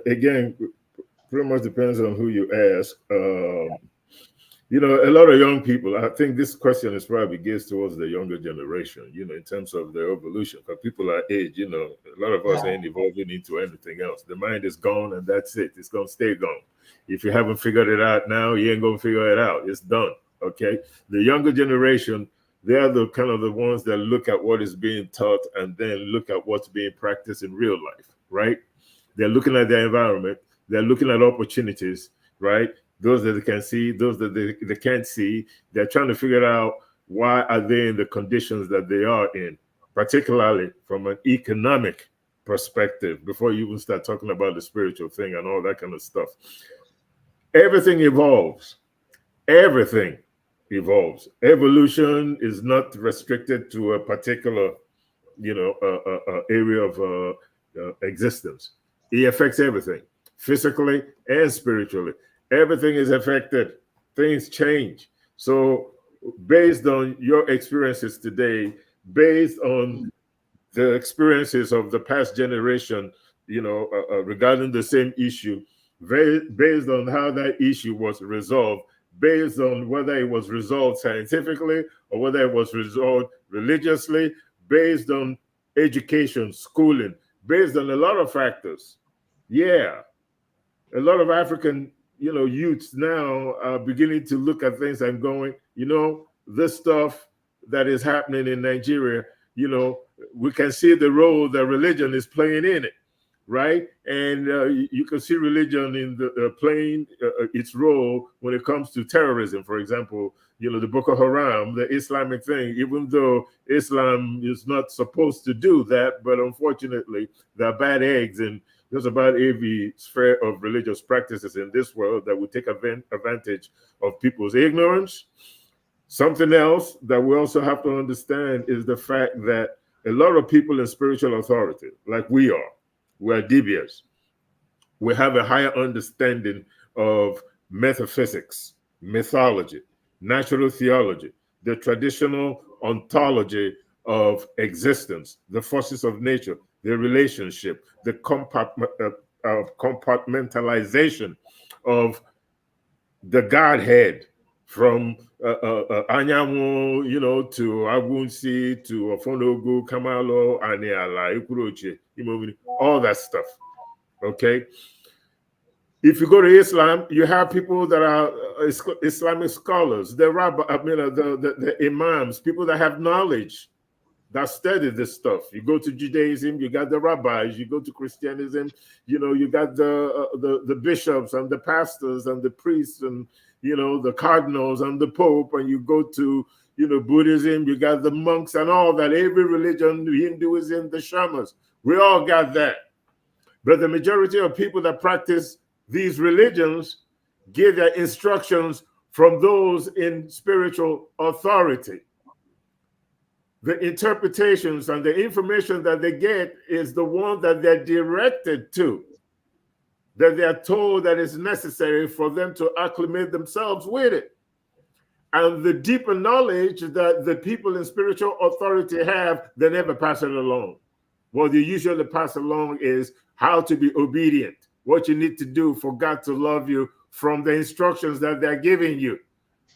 Speaker 2: again, pretty much depends on who you ask. You know, a lot of young people, I think this question is probably geared towards the younger generation, you know, in terms of their evolution. Because people our age, you know, a lot of us ain't evolving into anything else. The mind is gone and that's it. It's going to stay gone. If you haven't figured it out now, you ain't going to figure it out. It's done. Okay. The younger generation, they're the kind of the ones that look at what is being taught and then look at what's being practiced in real life, right? They're looking at their environment. They're looking at opportunities, right? Those that they can see, those that they can't see. They're trying to figure out why are they in the conditions that they are in, particularly from an economic perspective, before you even start talking about the spiritual thing and all that kind of stuff. Everything evolves. Everything evolves. Evolution is not restricted to a particular, you know, area of existence. It affects everything, physically and spiritually. Everything is affected. Things change. So based on your experiences today, based on the experiences of the past generation, you know, regarding the same issue, based on how that issue was resolved, based on whether it was resolved scientifically or whether it was resolved religiously, based on education, schooling, based on a lot of factors. Yeah, a lot of African, you know, youths now are beginning to look at things and going, you know, this stuff that is happening in Nigeria, you know, we can see the role that religion is playing in it, right? And you can see religion in the playing its role when it comes to terrorism. For example, you know, the Boko Haram, the Islamic thing, even though Islam is not supposed to do that, but unfortunately, there are bad eggs and there's about every sphere of religious practices in this world that will take advantage of people's ignorance. Something else that we also have to understand is the fact that a lot of people in spiritual authority, like we're Dibias, we have a higher understanding of metaphysics, mythology, natural theology, the traditional ontology of existence, the forces of nature, the relationship, the compartmentalization of the Godhead, from Anyanwu, you know, to Agunsi, to Ofonogu, Kamalo, Aniala, Ikuroche, all that stuff. Okay. If you go to Islam, you have people that are Islamic scholars, the rabbi, the imams, people that have knowledge, that study this stuff. You go to Judaism, you got the rabbis. You go to Christianism, you know, you got the bishops and the pastors and the priests and the cardinals and the Pope, and you go to, Buddhism, you got the monks and all that. Every religion, Hinduism, the shamans, we all got that. But the majority of people that practice these religions get their instructions from those in spiritual authority. The interpretations and the information that they get is the one that they're directed to, that they're told that it's necessary for them to acclimate themselves with it. And the deeper knowledge that the people in spiritual authority have, they never pass it along. What they usually pass along is how to be obedient, what you need to do for God to love you from the instructions that they're giving you,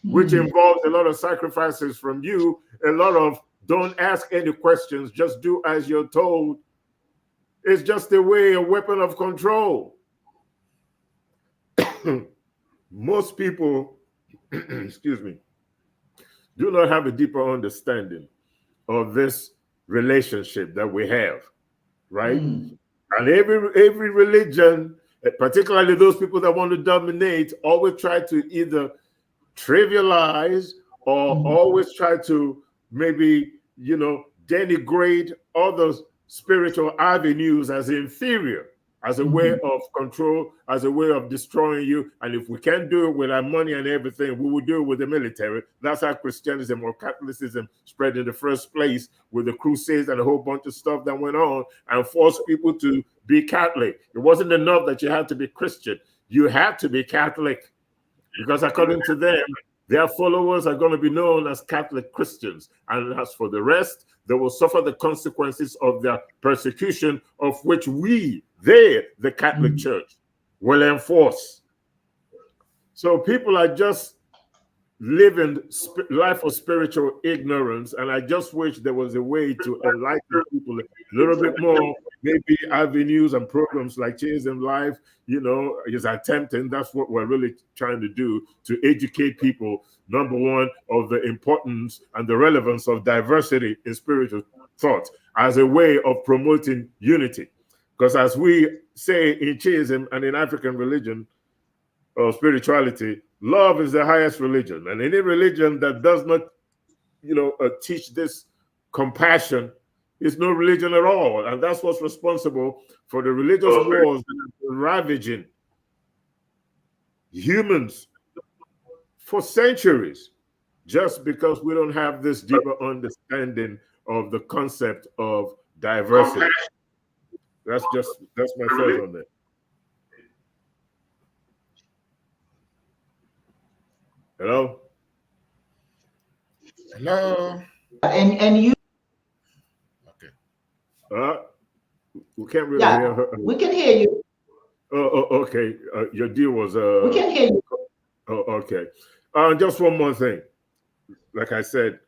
Speaker 2: which involves a lot of sacrifices from you, a lot of don't ask any questions, just do as you're told. It's just a way, a weapon of control. Most people, excuse me, do not have a deeper understanding of this relationship that we have, right? And every religion, particularly those people that want to dominate, always try to either trivialize or always try to maybe, denigrate other spiritual avenues as inferior, as a way of control, as a way of destroying you. And if we can't do it with our money and everything, we will do it with the military. That's how Christianism or Catholicism spread in the first place, with the Crusades and a whole bunch of stuff that went on and forced people to be Catholic. It wasn't enough that you had to be Christian. You had to be Catholic, because according to them, their followers are going to be known as Catholic Christians. And as for the rest, they will suffer the consequences of their persecution, of which they, the Catholic Church, will enforce. So people are just living life of spiritual ignorance. And I just wish there was a way to enlighten people a little bit more. Maybe avenues and programs like Chasing Life, is attempting. That's what we're really trying to do, to educate people, number one, of the importance and the relevance of diversity in spiritual thought as a way of promoting unity. Because as we say in Chism and in African religion or spirituality, love is the highest religion. And any religion that does not, teach this compassion is no religion at all. And that's what's responsible for the religious wars that are ravaging humans for centuries, just because we don't have this deeper understanding of the concept of diversity. That's my thought on that. Hello?
Speaker 3: Hello?
Speaker 1: And you...
Speaker 2: Okay. We can't really hear her.
Speaker 1: We can hear you.
Speaker 2: Oh, okay. Your deal was...
Speaker 1: we can hear you.
Speaker 2: Oh, okay. Just one more thing. Like I said,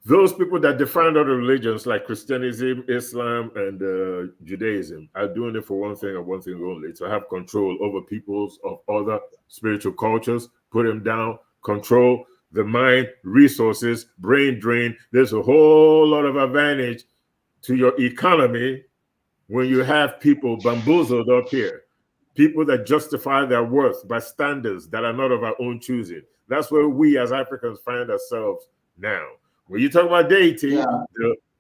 Speaker 2: those people that define other religions like Christianism, Islam, and Judaism are doing it for one thing and one thing only: to have control over peoples of other spiritual cultures, put them down, control the mind, resources, brain drain. There's a whole lot of advantage to your economy when you have people bamboozled up here, people that justify their worth by standards that are not of our own choosing. That's where we as Africans find ourselves now. When you talk about deity,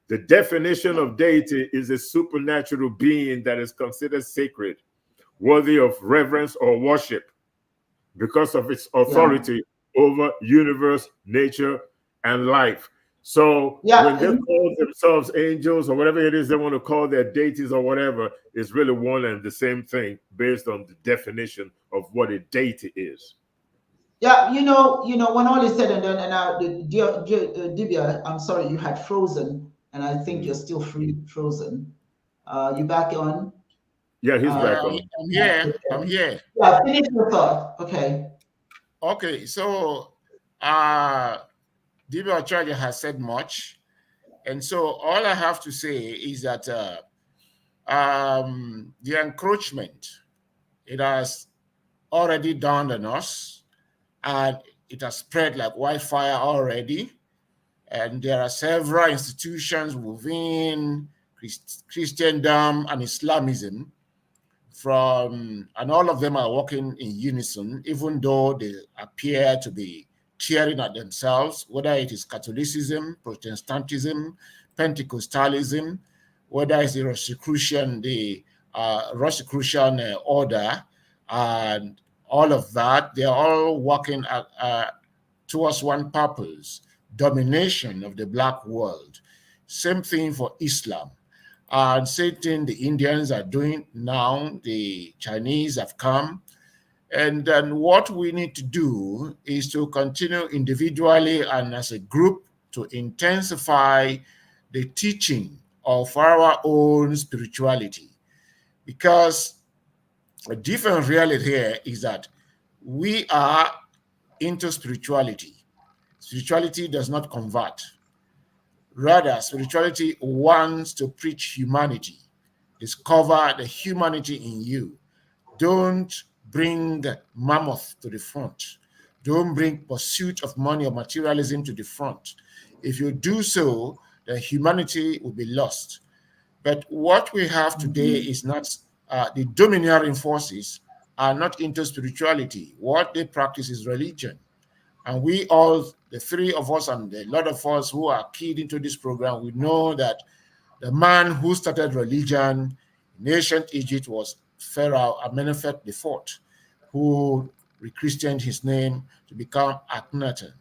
Speaker 2: the definition of deity is a supernatural being that is considered sacred, worthy of reverence or worship because of its authority over universe, nature, and life. So when they call themselves angels or whatever it is they want to call their deities or whatever, it's really one and the same thing based on the definition of what a deity is.
Speaker 1: Yeah, when all is said and done, and Dibia, I'm sorry, you had frozen, and I think you're still frozen. You back on?
Speaker 2: Yeah, he's back on.
Speaker 3: I'm here.
Speaker 1: Yeah, finish your thought. Okay.
Speaker 3: Okay, so Dibia Ochaja has said much, and so all I have to say is that the encroachment, it has already dawned on us, and it has spread like wildfire already. And there are several institutions within Christendom and Islamism and all of them are working in unison, even though they appear to be tearing at themselves, whether it is Catholicism, Protestantism, Pentecostalism, whether it's the Rosicrucian order, and all of that. They are all working towards one purpose: domination of the black world. Same thing for Islam. And same thing the Indians are doing now. The Chinese have come. And then what we need to do is to continue individually and as a group to intensify the teaching of our own spirituality. Because a different reality here is that we are into spirituality. Spirituality does not convert. Rather, spirituality wants to preach humanity. Discover the humanity in you. Don't bring mammoth to the front. Don't bring pursuit of money or materialism to the front. If you do so, the humanity will be lost. But what we have today is not the domineering forces are not into spirituality. What they practice is religion. And we all, the three of us and a lot of us who are keyed into this program, we know that the man who started religion in ancient Egypt was Pharaoh Amenhotep IV, who rechristened his name to become Akhenaten.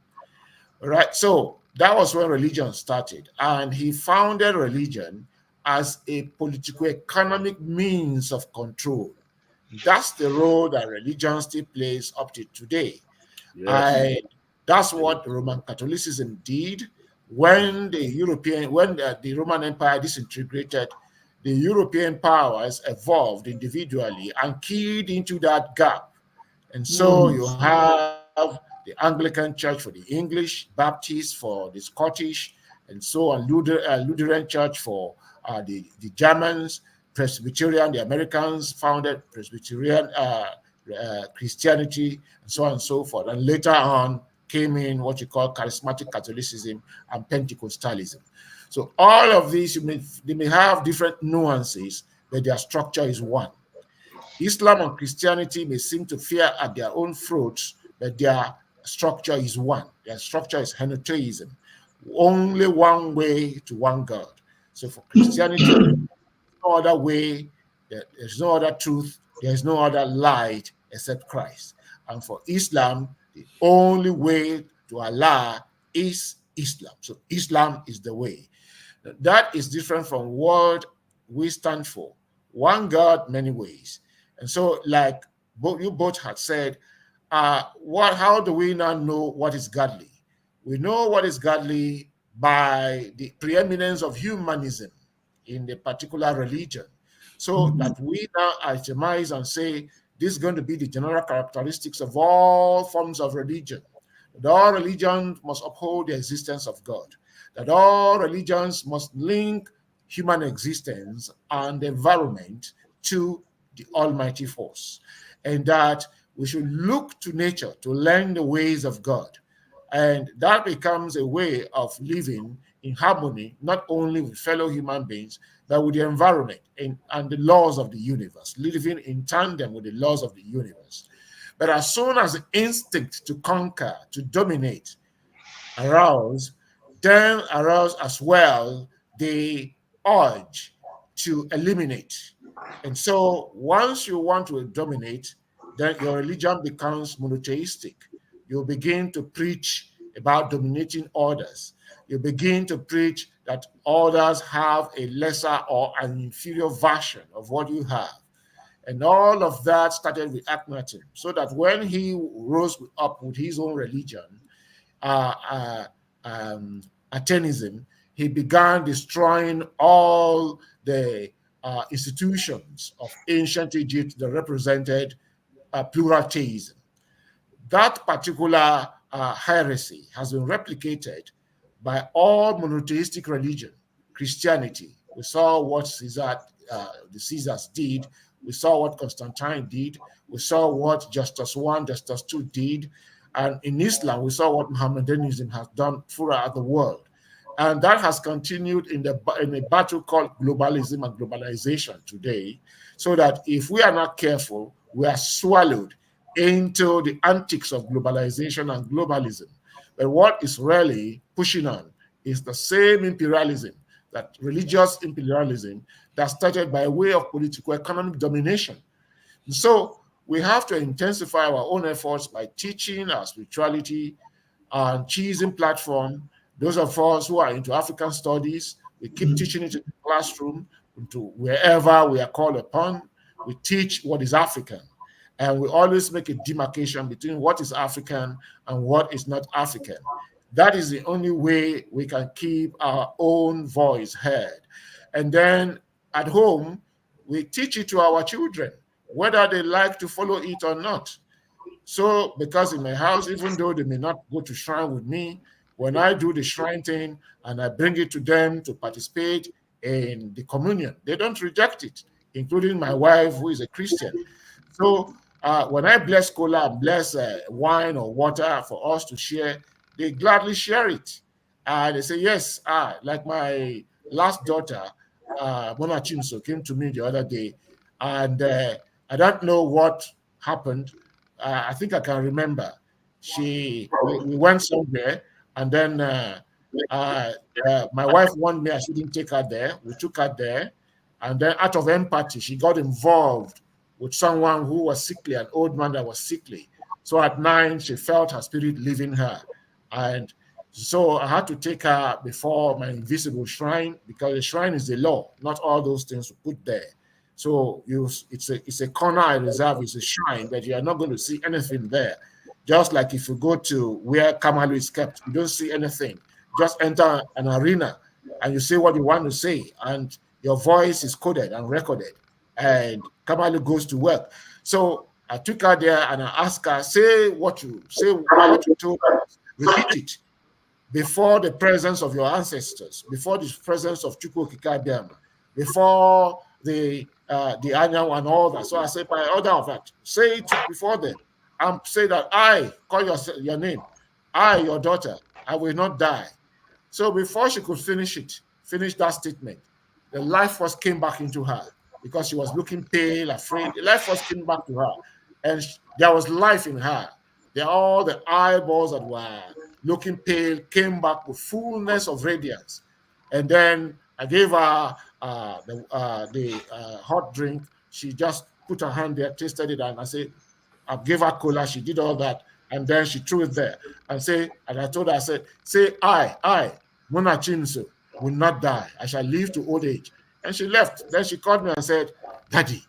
Speaker 3: All right, so that was when religion started. And he founded religion as a political economic means of control. That's the role that religion still plays up to today.
Speaker 2: Yes.
Speaker 3: That's what Roman Catholicism did when the Roman Empire disintegrated. The European powers evolved individually and keyed into that gap. And so you have the Anglican Church for the English, Baptist for the Scottish, and so on, Lutheran Church for the Germans, Presbyterian, the Americans founded Presbyterian Christianity, and so on and so forth. And later on came in what you call charismatic Catholicism and Pentecostalism. So all of these, they may have different nuances, but their structure is one. Islam and Christianity may seem to fear at their own throats, but their structure is one. Their structure is henotheism, only one way to one God. So for Christianity, no other way, there's no other truth, there's no other light except Christ. And for Islam, the only way to Allah is Islam. So Islam is the way. That is different from what we stand for. One God, many ways. And so, like you both had said, how do we now know what is godly? We know what is godly by the preeminence of humanism in the particular religion. So that we now itemize and say, this is going to be the general characteristics of all forms of religion. That all religions must uphold the existence of God. That all religions must link human existence and the environment to the almighty force. And that we should look to nature to learn the ways of God. And that becomes a way of living in harmony, not only with fellow human beings, but with the environment and the laws of the universe, living in tandem with the laws of the universe. But as soon as the instinct to conquer, to dominate, arouse, then arouse as well the urge to eliminate. And so once you want to dominate, then your religion becomes monotheistic. You begin to preach about dominating others. You begin to preach that others have a lesser or an inferior version of what you have. And all of that started with Akhenaten, so that when he rose up with his own religion, Athenism, he began destroying all the institutions of ancient Egypt that represented plural theism. That particular heresy has been replicated by all monotheistic religion. Christianity, we saw what the Caesars did. We saw what Constantine did. We saw what Justus I, Justus II did. And in Islam, we saw what Mohammedanism has done throughout the world. And that has continued in a battle called globalism and globalization today, so that if we are not careful, we are swallowed into the antics of globalization and globalism. But what is really pushing on is the same imperialism, that religious imperialism that started by way of political economic domination. So we have to intensify our own efforts by teaching our spirituality and choosing platform. Those of us who are into African studies, we keep teaching it in the classroom, into wherever we are called upon. We teach what is African. And we always make a demarcation between what is African and what is not African. That is the only way we can keep our own voice heard. And then at home, we teach it to our children, whether they like to follow it or not. So, because in my house, even though they may not go to shrine with me, when I do the shrine thing and I bring it to them to participate in the communion, they don't reject it, including my wife, who is a Christian. So, when I bless cola and bless wine or water for us to share, they gladly share it. They say, yes, like my last daughter, Mona Chimso, came to me the other day, and I don't know what happened. I think I can remember. We went somewhere, and then my wife warned me I shouldn't take her there. We took her there, and then out of empathy, she got involved with someone who was sickly, an old man that was sickly. So at 9, she felt her spirit leaving her, and so I had to take her before my invisible shrine, because the shrine is the law, not all those things to put there. So it's a corner I reserve, it's a shrine, but you are not going to see anything there. Just like if you go to where Kamalu is kept, you don't see anything. Just enter an arena and you say what you want to say, and your voice is coded and recorded, and Kamalu goes to work. So I took her there and I asked her, say what you told us, repeat it before the presence of your ancestors, before the presence of Chukwu Kikadiama, before the Anyan and all that. So I said, by order of that, say it before them, and say that I call your name, I, your daughter, I will not die. So before she could finish that statement, the life force came back into her, because she was looking pale, afraid. The life force came back to her, and there was life in her. All the eyeballs that were looking pale came back with fullness of radiance. And then I gave her the hot drink. She just put her hand there, tasted it, and I said, I gave her cola. She did all that, and then she threw it there and I told her, I said, say, I, Mona Chinso, will not die. I shall live to old age. And she left. Then she called me and said, Daddy,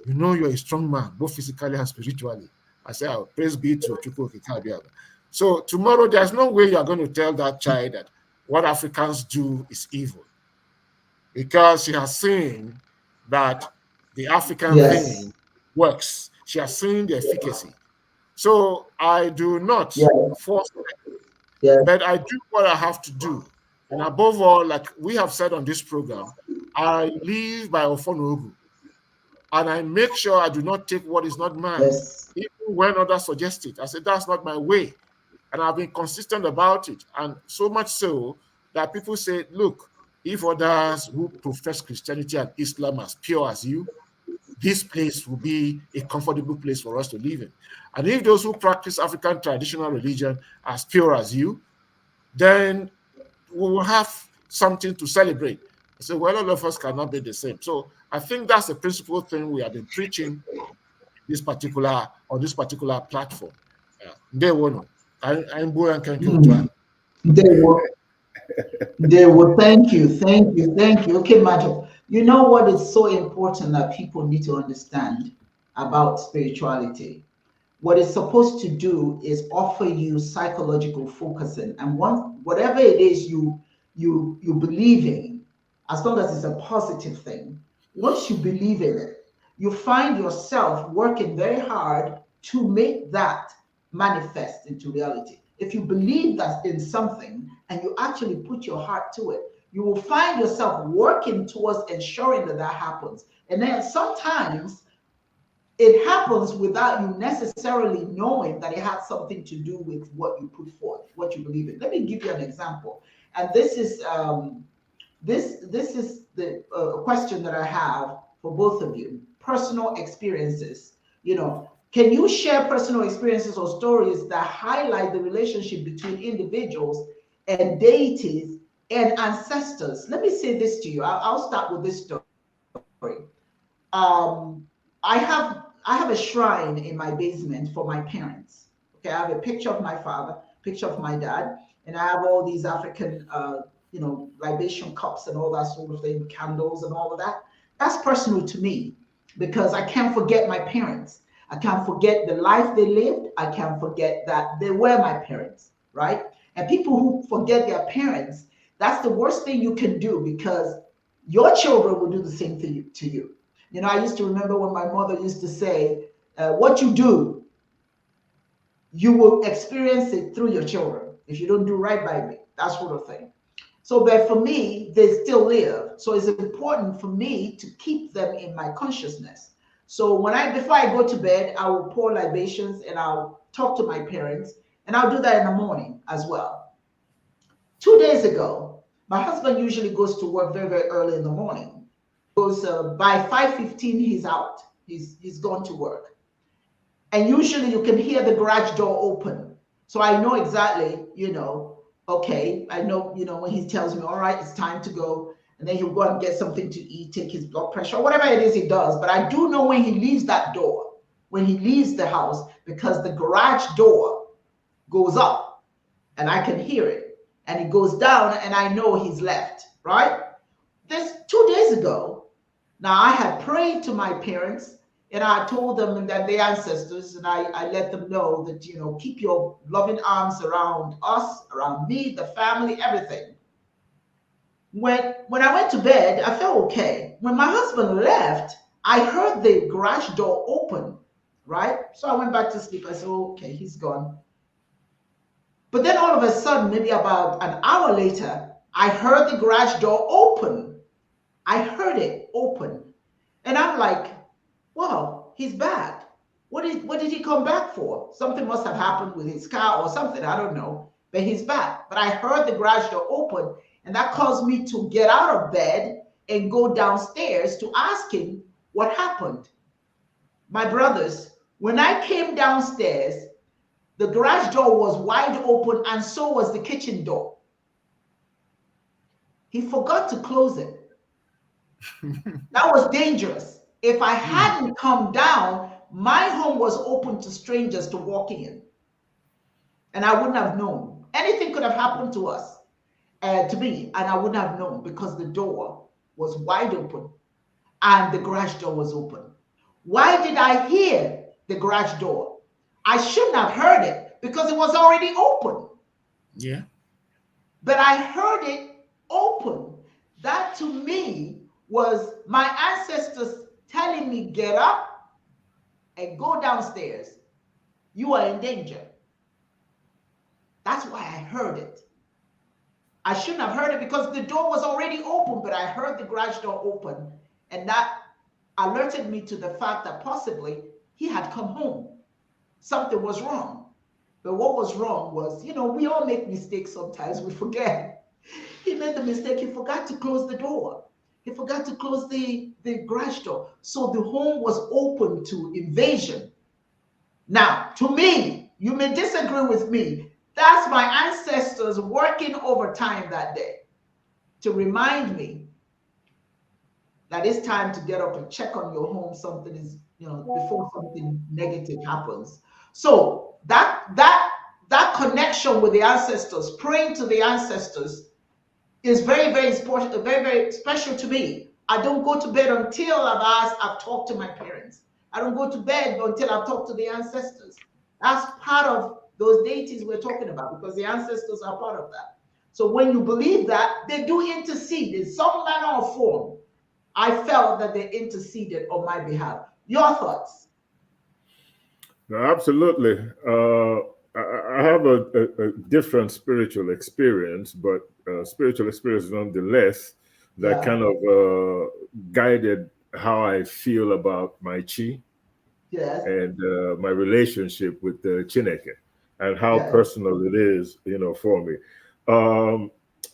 Speaker 3: you know you're a strong man, both physically and spiritually. I said, oh, praise be to Chukwu Kikabiaga. So tomorrow, there's no way you're going to tell that child that what Africans do is evil, because she has seen that the African thing works. She has seen the efficacy. So I do not force them, but I do what I have to do. And above all, like we have said on this program, I live by Ofonogu, and I make sure I do not take what is not mine.
Speaker 1: Yes.
Speaker 3: Even when others suggest it, I say that's not my way. And I've been consistent about it. And so much so that people say, look, if others who profess Christianity and Islam as pure as you, this place will be a comfortable place for us to live in. And if those who practice African traditional religion as pure as you, then we will have something to celebrate. I say, well, all of us cannot be the same. So I think that's the principal thing we have been preaching on this particular platform. They will. I'm going to
Speaker 1: They will. Thank you. Okay, Madam. You know what is so important that people need to understand about spirituality? What it's supposed to do is offer you psychological focusing, and whatever it is you believe in, as long as it's a positive thing, once you believe in it, you find yourself working very hard to make that manifest into reality. If you believe that in something and you actually put your heart to it, you will find yourself working towards ensuring that that happens. And then sometimes it happens without you necessarily knowing that it had something to do with what you put forth, what you believe in. Let me give you an example. And this is this is the question that I have for both of you. Personal experiences. You know, can you share personal experiences or stories that highlight the relationship between individuals and deities and ancestors? Let me say this to you. I'll start with this story. Um, I have a shrine in my basement for my parents. Okay, I have a picture of my father, picture of my dad, and I have all these African, libation cups and all that sort of thing, candles and all of that. That's personal to me because I can't forget my parents. I can't forget the life they lived. I can't forget that they were my parents, right? And people who forget their parents, that's the worst thing you can do because your children will do the same thing to you. You know, I used to remember when my mother used to say, what you do, you will experience it through your children. If you don't do right by me, that sort of thing. So, but for me, they still live. So it's important for me to keep them in my consciousness. So before I go to bed, I will pour libations and I'll talk to my parents, and I'll do that in the morning as well. 2 days ago, my husband usually goes to work very, very early in the morning. Goes by 5:15, he's out. He's gone to work. And usually you can hear the garage door open. So I know exactly, okay, I know, when he tells me, all right, it's time to go. And then he'll go and get something to eat, take his blood pressure, whatever it is he does. But I do know when he leaves that door, when he leaves the house, because the garage door goes up and I can hear it. And it goes down and I know he's left, right? This 2 days ago, now I had prayed to my parents and I told them that their ancestors, and I let them know that, keep your loving arms around us, around me, the family, everything. When I went to bed, I felt okay. When my husband left, I heard the garage door open, right? So I went back to sleep. I said, okay, he's gone. But then all of a sudden, maybe about an hour later, I heard the garage door open. I heard it open. And I'm like, wow, he's back. What did he come back for? Something must have happened with his car or something. I don't know. But he's back. But I heard the garage door open, and that caused me to get out of bed and go downstairs to ask him what happened. My brothers, when I came downstairs, the garage door was wide open, and so was the kitchen door. He forgot to close it. That was dangerous. If I hadn't come down, my home was open to strangers to walk in. And I wouldn't have known. Anything could have happened to us, to me, and I wouldn't have known because the door was wide open and the garage door was open. Why did I hear the garage door? I shouldn't have heard it because it was already open.
Speaker 3: Yeah.
Speaker 1: But I heard it open. That to me was my ancestors telling me, get up and go downstairs. You are in danger. That's why I heard it. I shouldn't have heard it because the door was already open, but I heard the garage door open, and that alerted me to the fact that possibly he had come home. Something was wrong. But what was wrong was, we all make mistakes sometimes. We forget. He made the mistake. He forgot to close the door. He forgot to close the garage door. So the home was open to invasion. Now, to me, you may disagree with me. That's my ancestors working overtime that day to remind me that it's time to get up and check on your home. Something is, before something negative happens. So that connection with the ancestors, praying to the ancestors, is very, very important, very, very special to me. I don't go to bed until I've talked to my parents. I don't go to bed until I've talked to the ancestors. That's part of those deities we're talking about because the ancestors are part of that. So when you believe that, they do intercede in some manner or form. I felt that they interceded on my behalf. Your thoughts?
Speaker 2: No, absolutely. I have a different spiritual experience, but spiritual experience nonetheless that kind of guided how I feel about my chi and my relationship with the Chineke and how personal it is, for me.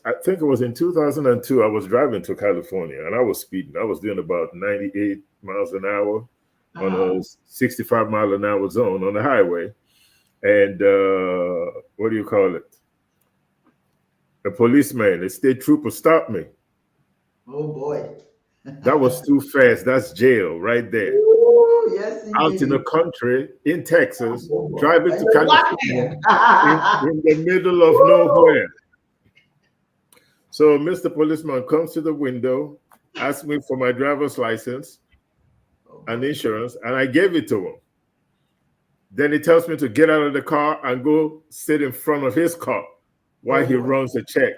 Speaker 2: I think it was in 2002. I was driving to California and I was speeding. I was doing about 98 miles an hour on a 65-mile-an-hour zone on the highway. And what do you call it? A policeman, a state trooper stopped me.
Speaker 1: Oh boy.
Speaker 2: That was too fast. That's jail right there.
Speaker 1: Ooh, yes,
Speaker 2: out in the country, in Texas, driving to California, in the middle of nowhere. So Mr. Policeman comes to the window, asks me for my driver's license and insurance, and I gave it to him. Then he tells me to get out of the car and go sit in front of his car while he runs a check.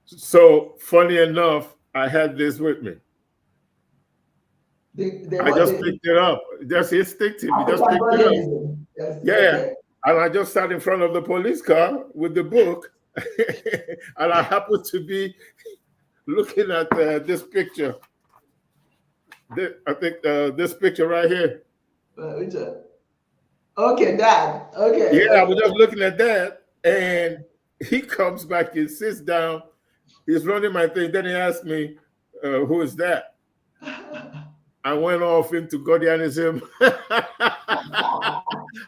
Speaker 2: So funny enough, I had this with me. I just picked it up. Just instinctive. You just picked it up.
Speaker 1: Yes,
Speaker 2: yeah. Okay. And I just sat in front of the police car with the book. And I happened to be looking at this picture. I think this picture right here.
Speaker 1: Okay, Dad. Okay.
Speaker 2: Yeah, I was just looking at that. And he comes back and sits down. He's running my thing. Then he asked me, who is that? I went off into Gordianism. I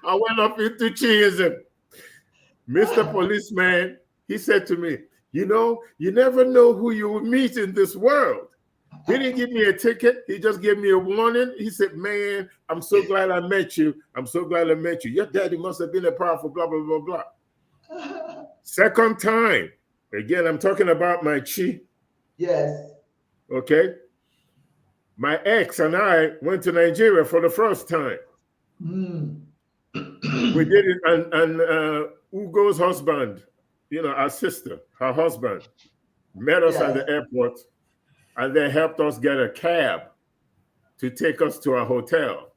Speaker 2: went off into Chiism. Mr. Policeman, he said to me, you know, you never know who you will meet in this world. He didn't give me a ticket. He just gave me a warning. He said, man, I'm so glad I met you. I'm so glad I met you. Your daddy must have been a powerful blah, blah, blah, blah. Second time. Again, I'm talking about my chi.
Speaker 1: Yes.
Speaker 2: Okay. My ex and I went to Nigeria for the first time. We did it, and Ugo's husband, you know, our sister, her husband, met us at the airport, and they helped us get a cab to take us to our hotel.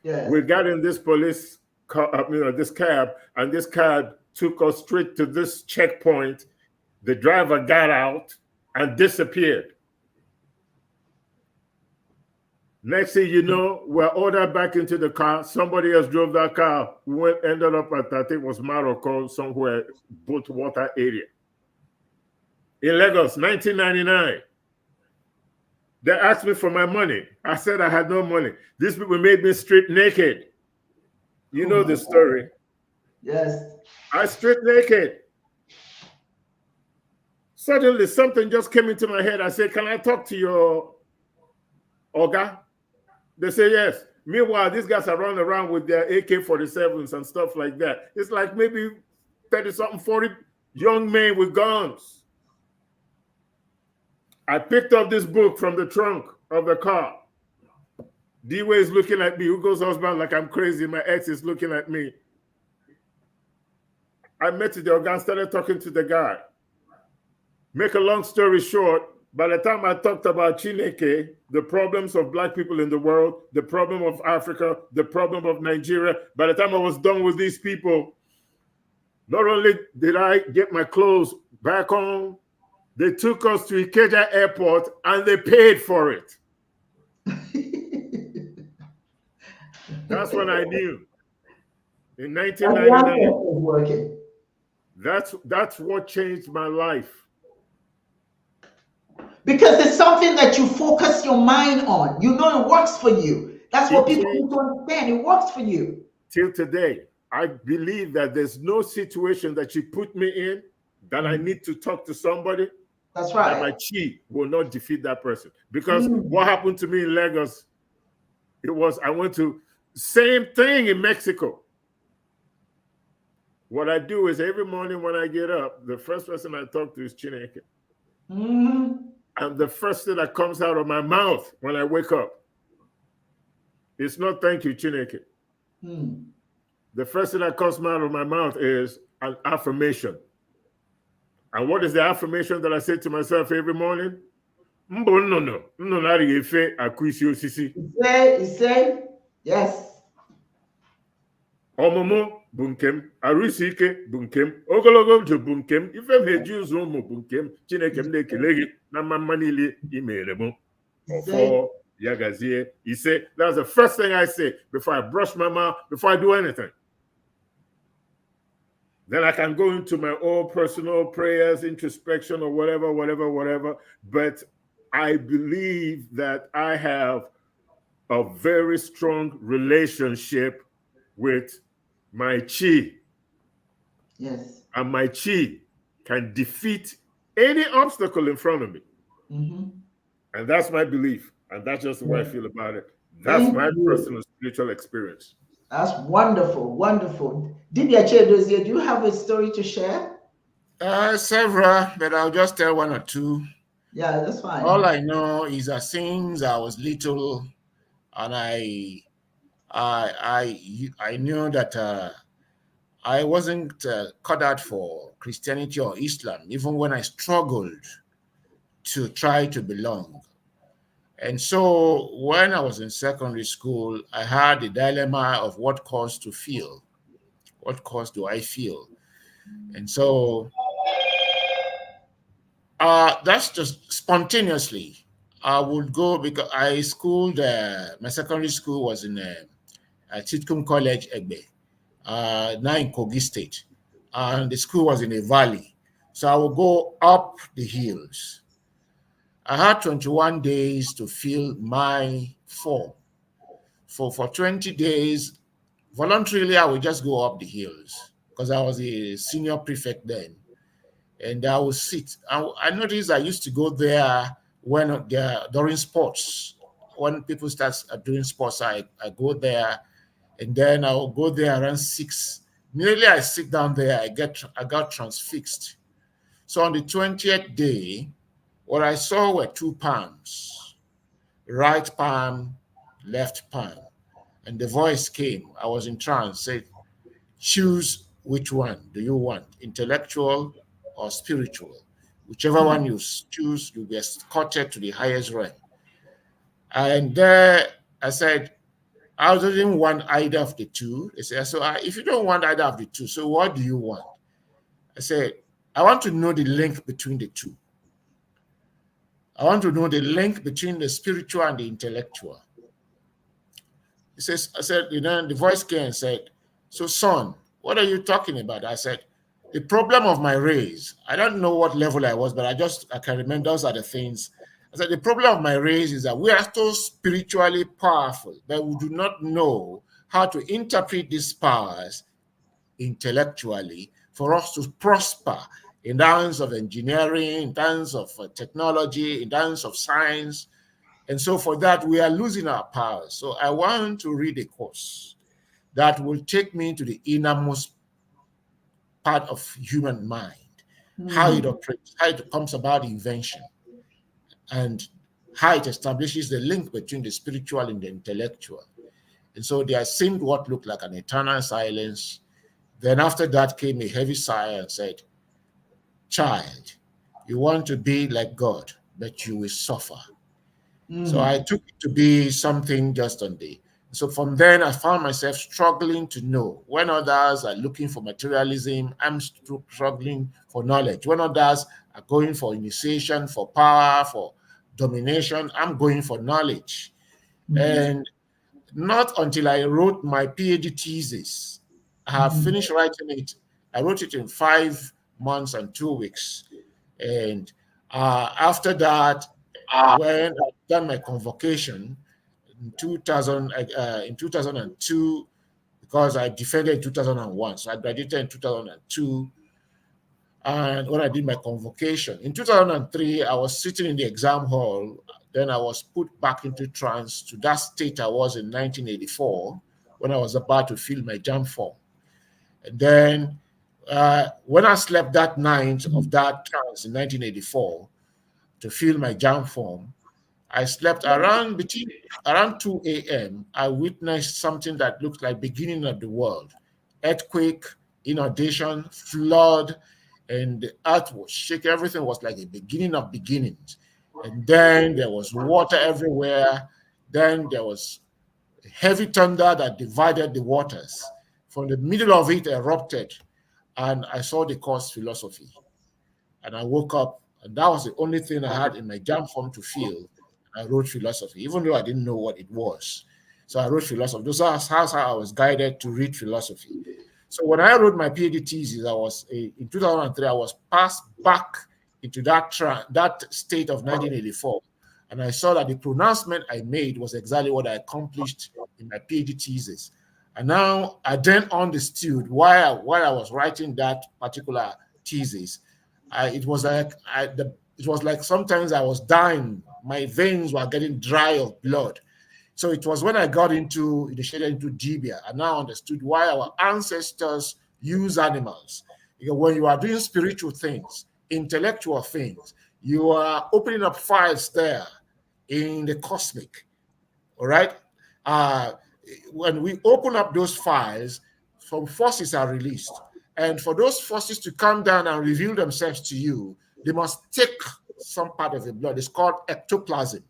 Speaker 2: Yes. We got in this police car, this cab, and this cab took us straight to this checkpoint. The driver got out and disappeared. Next thing you know, we're ordered back into the car. Somebody else drove that car. We ended up at, I think it was Morocco, somewhere, boat water area. In Lagos, 1999. They asked me for my money. I said I had no money. These people made me strip naked. You know the story.
Speaker 1: Yes.
Speaker 2: I stripped naked. Suddenly, something just came into my head. I said, can I talk to your Oga? They say yes. Meanwhile, these guys are running around with their AK-47s and stuff like that. It's like maybe 30-something, 40 young men with guns. I picked up this book from the trunk of the car. D-Way is looking at me. Ugo's husband like I'm crazy. My ex is looking at me. I met the Oga and started talking to the guy. Make a long story short, by the time I talked about Chineke, the problems of Black people in the world, the problem of Africa, the problem of Nigeria, by the time I was done with these people, not only did I get my clothes back on, they took us to Ikeja Airport and they paid for it. That's when I knew. In 1999. That's what changed my life.
Speaker 1: Because it's something that you focus your mind on. You know it works for you. That's what people need to understand. It works for you.
Speaker 2: Till today, I believe that there's no situation that you put me in that I need to talk to somebody.
Speaker 1: That's right.
Speaker 2: That my chi will not defeat that person. Because what happened to me in Lagos, I went to same thing in Mexico. What I do is every morning when I get up, the first person I talk to is Chineke. And the first thing that comes out of my mouth when I wake up, it's not thank you, Chineke. The first thing that comes out of my mouth is an affirmation. And what is the affirmation that I say to myself every morning?
Speaker 1: Say, yes.
Speaker 2: Ọmụmụ bụ nke m, arụsị ike bụ nke m, ogologo ndụ bụ nke m, ife m eji ụzọ ụmụ bụ nke m, Chineke m na-ekele gị na mma niile I mere m. Ọfọ ya gazie ise. That's the first thing I say before I brush my mouth, before I do anything. Then I can go into my own personal prayers, introspection, or whatever. But I believe that I have a very strong relationship with my chi.
Speaker 1: Yes.
Speaker 2: And my chi can defeat any obstacle in front of me. And that's my belief. And that's just the way I feel about it. That's
Speaker 1: Thank
Speaker 2: my
Speaker 1: you.
Speaker 2: personal spiritual experience.
Speaker 1: That's wonderful, wonderful. Dibia Chedozie, do you have a story to share?
Speaker 3: Several, but I'll just tell one or two.
Speaker 1: Yeah, that's fine.
Speaker 3: All I know is that since I was little, and I knew that I wasn't cut out for Christianity or Islam, even when I struggled to try to belong. And so when I was in secondary school, I had the dilemma of what cause to feel. What cause do I feel? And so that's just spontaneously. I would go because I schooled, my secondary school was in Titkum College, Egbe, now in Kogi State. And the school was in a valley. So I would go up the hills. I had 21 days to fill my form. For 20 days, voluntarily, I would just go up the hills because I was a senior prefect then. And I would sit. I noticed I used to go there when during sports. When people start doing sports, I go there, and then I will go there around 6. Immediately I sit down there, I got transfixed. So on the 20th day, what I saw were two palms, right palm, left palm. And the voice came. I was in trance, said, choose which one do you want, intellectual or spiritual. Whichever one you choose, you'll be escorted to the highest realm. And there I said, I didn't want either of the two. They said, so if you don't want either of the two, so what do you want? I said, I want to know the link between the two. I want to know the link between the spiritual and the intellectual. He says, I said, the voice came and said, so son, what are you talking about? I said, the problem of my race, I don't know what level I was, but I can remember those are the things. I said, the problem of my race is that we are so spiritually powerful that we do not know how to interpret these powers intellectually for us to prosper in terms of engineering, in terms of technology, in terms of science. And so for that, we are losing our powers. So I want to read a course that will take me to the innermost part of human mind, how it operates, how it comes about invention, and how it establishes the link between the spiritual and the intellectual. And so there seemed what looked like an eternal silence. Then after that came a heavy sigh and said, child, you want to be like God, but you will suffer. So I took it to be something just on the. So from then I found myself struggling to know. When others are looking for materialism, I'm struggling for knowledge. When others are going for initiation, for power, for domination, I'm going for knowledge. And not until I wrote my PhD thesis, I have finished writing it. I wrote it in 5 months and 2 weeks. And after that, when I done my convocation in 2002, because I defended in 2001, so I graduated in 2002. And when I did my convocation in 2003, I was sitting in the exam hall. Then I was put back into trance to that state I was in 1984 when I was about to fill my JAM form. And then when I slept that night of that trance in 1984 to fill my JAM form, I slept around 2 a.m. I witnessed something that looked like beginning of the world. Earthquake, inundation, flood, and the earth was shaking. Everything was like a beginning of beginnings. And then there was water everywhere. Then there was heavy thunder that divided the waters. From the middle of it erupted, and I saw the course philosophy. And I woke up, and that was the only thing I had in my JAM form to feel. I wrote philosophy, even though I didn't know what it was. So I wrote philosophy. That's how I was guided to read philosophy. So when I wrote my PhD thesis, in 2003. I was passed back into that state of 1984, and I saw that the pronouncement I made was exactly what I accomplished in my PhD thesis. And now I then understood while I was writing that particular thesis, it was like sometimes I was dying. My veins were getting dry of blood. So it was when I got initiated into Dibias, I now understood why our ancestors use animals. Because when you are doing spiritual things, intellectual things, you are opening up files there in the cosmic. All right. Uh, when we open up those files, some forces are released. And for those forces to come down and reveal themselves to you, they must take some part of the blood. It's called ectoplasm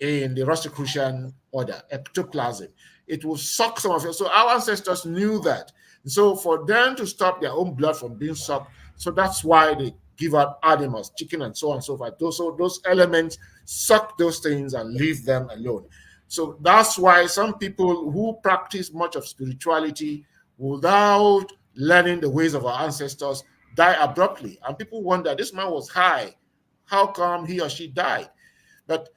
Speaker 3: in the Rosicrucian order, ectoplasm. It will suck some of it. So our ancestors knew that. So for them to stop their own blood from being sucked, so that's why they give out animals, chicken and so on and so forth. Those elements suck those things and leave them alone. So that's why some people who practice much of spirituality without learning the ways of our ancestors die abruptly. And people wonder, this man was high. How come he or she died? But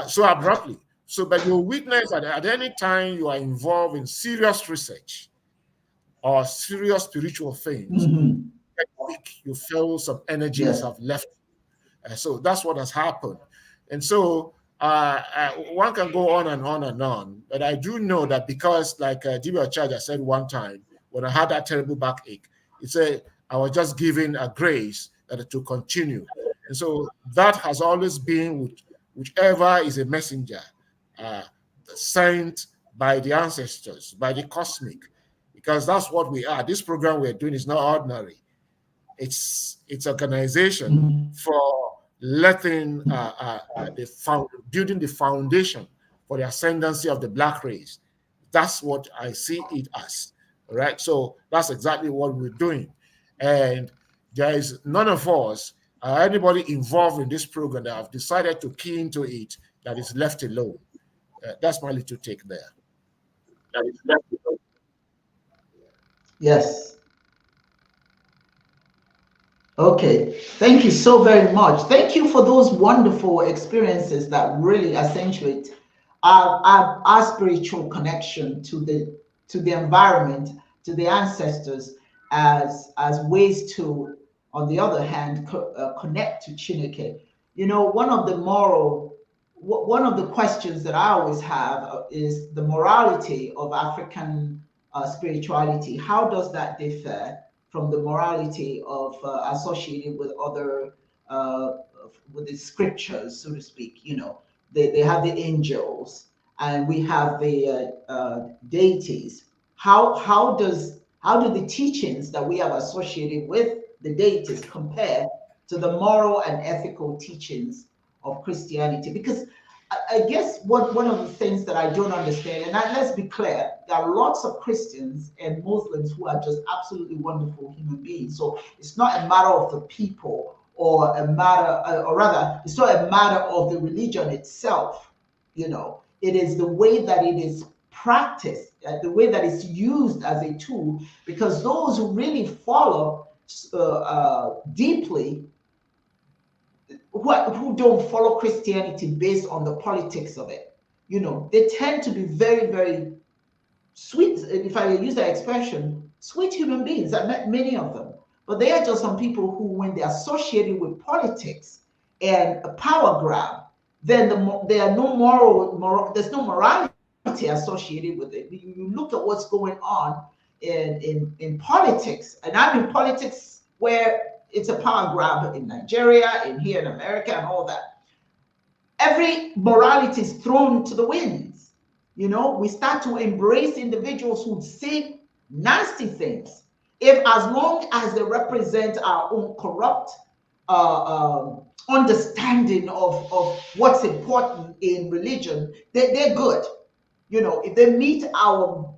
Speaker 3: so abruptly. So, but you witness that at any time you are involved in serious research or serious spiritual things, you feel some energies have left. So that's what has happened. And so one can go on and on and on. But I do know that because, like Dibias Charger said one time, when I had that terrible backache, he said, I was just given a grace that to continue. And so that has always been with whichever is a messenger sent by the ancestors, by the cosmic, because that's what we are. This program we're doing is not ordinary. It's organization for letting building the foundation for the ascendancy of the black race. That's what I see it as. All right. So that's exactly what we're doing. And there is none of us, anybody involved in this program that have decided to key into it that is left alone. That's my little take there. That is left alone.
Speaker 1: Yes. Okay, thank you so very much. Thank you for those wonderful experiences that really accentuate our spiritual connection to the environment, to the ancestors, as ways to, on the other hand, connect to Chineke. You know, one of the questions that I always have is the morality of African spirituality. How does that differ from the morality of associated with other with the scriptures, so to speak? You know, they have the angels and we have the deities. How do the teachings that we have associated with the deities compare to the moral and ethical teachings of Christianity? Because I guess one of the things that I don't understand, and let's be clear, there are lots of Christians and Muslims who are just absolutely wonderful human beings. So it's not a matter of the people, or a matter, or rather, it's not a matter of the religion itself. You know, it is the way that it is practiced, the way that it's used as a tool. Because those who really follow deeply, who don't follow Christianity based on the politics of it, you know, they tend to be very, very sweet, if I use that expression, sweet human beings. I met many of them, but they are just some people who, when they're associated with politics and a power grab, then there are no there's no morality associated with it. You look at what's going on in politics, and I'm in politics where it's a power grab in Nigeria, and here in America, and all that. Every morality is thrown to the winds. You know, we start to embrace individuals who say nasty things, if as long as they represent our own corrupt understanding of what's important in religion. They're good. You know, if they meet our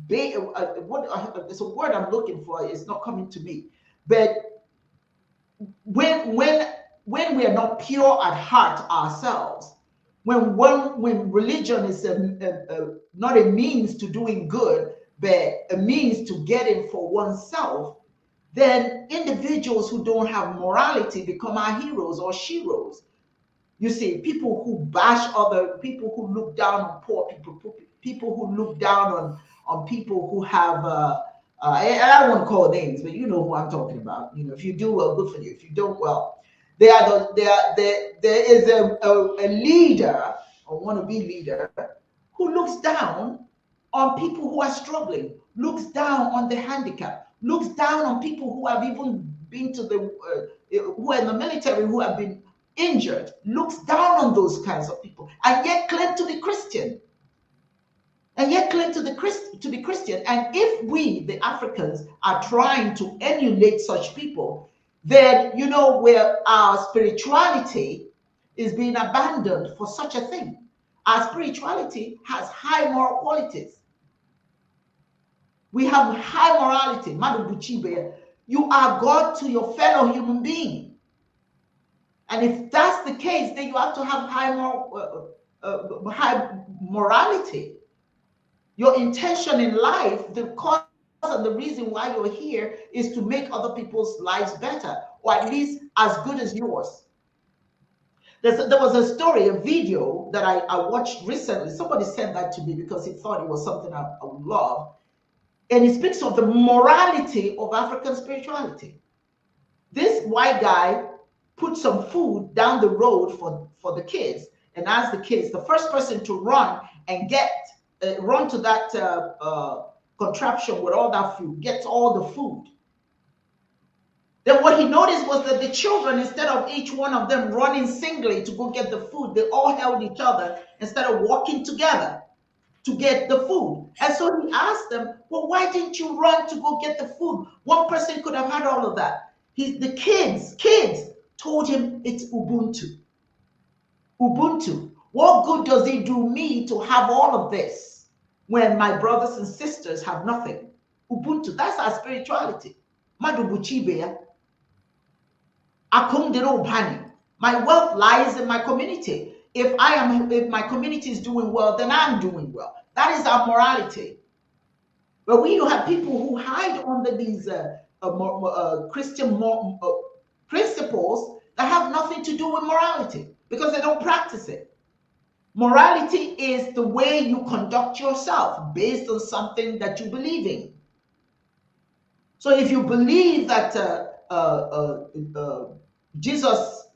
Speaker 1: it's a word I'm looking for, it's not coming to me. But when we are not pure at heart ourselves, when religion is not a means to doing good, but a means to getting for oneself, then individuals who don't have morality become our heroes or sheroes. You see, people who bash other people, who look down on poor people, people who look down on people who have I don't want to call names, but you know who I'm talking about. You know, if you do well, good for you. If you don't, well, there is a leader or wannabe leader who looks down on people who are struggling, looks down on the handicapped, looks down on people who have even been to the who are in the military, who have been injured, looks down on those kinds of people, and yet claim to be Christian. And yet claim to be Christian. And if we, the Africans, are trying to emulate such people, then you know where our spirituality is being abandoned for such a thing. Our spirituality has high moral qualities. We have high morality. Madu Buchibe, you are God to your fellow human being. And if that's the case, then you have to have high morality. Your intention in life, the cause and the reason why you're here, is to make other people's lives better, or at least as good as yours. There was a story, a video that I watched recently. Somebody sent that to me because he thought it was something I would love. And it speaks of the morality of African spirituality. This white guy put some food down the road for the kids and asked the kids, the first person to run and run to that contraption with all that food, gets all the food. Then what he noticed was that the children, instead of each one of them running singly to go get the food, they all held each other instead of walking together to get the food. And so he asked them, well, why didn't you run to go get the food? One person could have had all of that. The kids told him it's Ubuntu. Ubuntu. What good does it do me to have all of this when my brothers and sisters have nothing? Ubuntu, that's our spirituality. Madubuchibe. My wealth lies in my community. If my community is doing well, then I'm doing well. That is our morality. But when you have people who hide under these Christian principles that have nothing to do with morality because they don't practice it. Morality is the way you conduct yourself based on something that you believe in. So if you believe that Jesus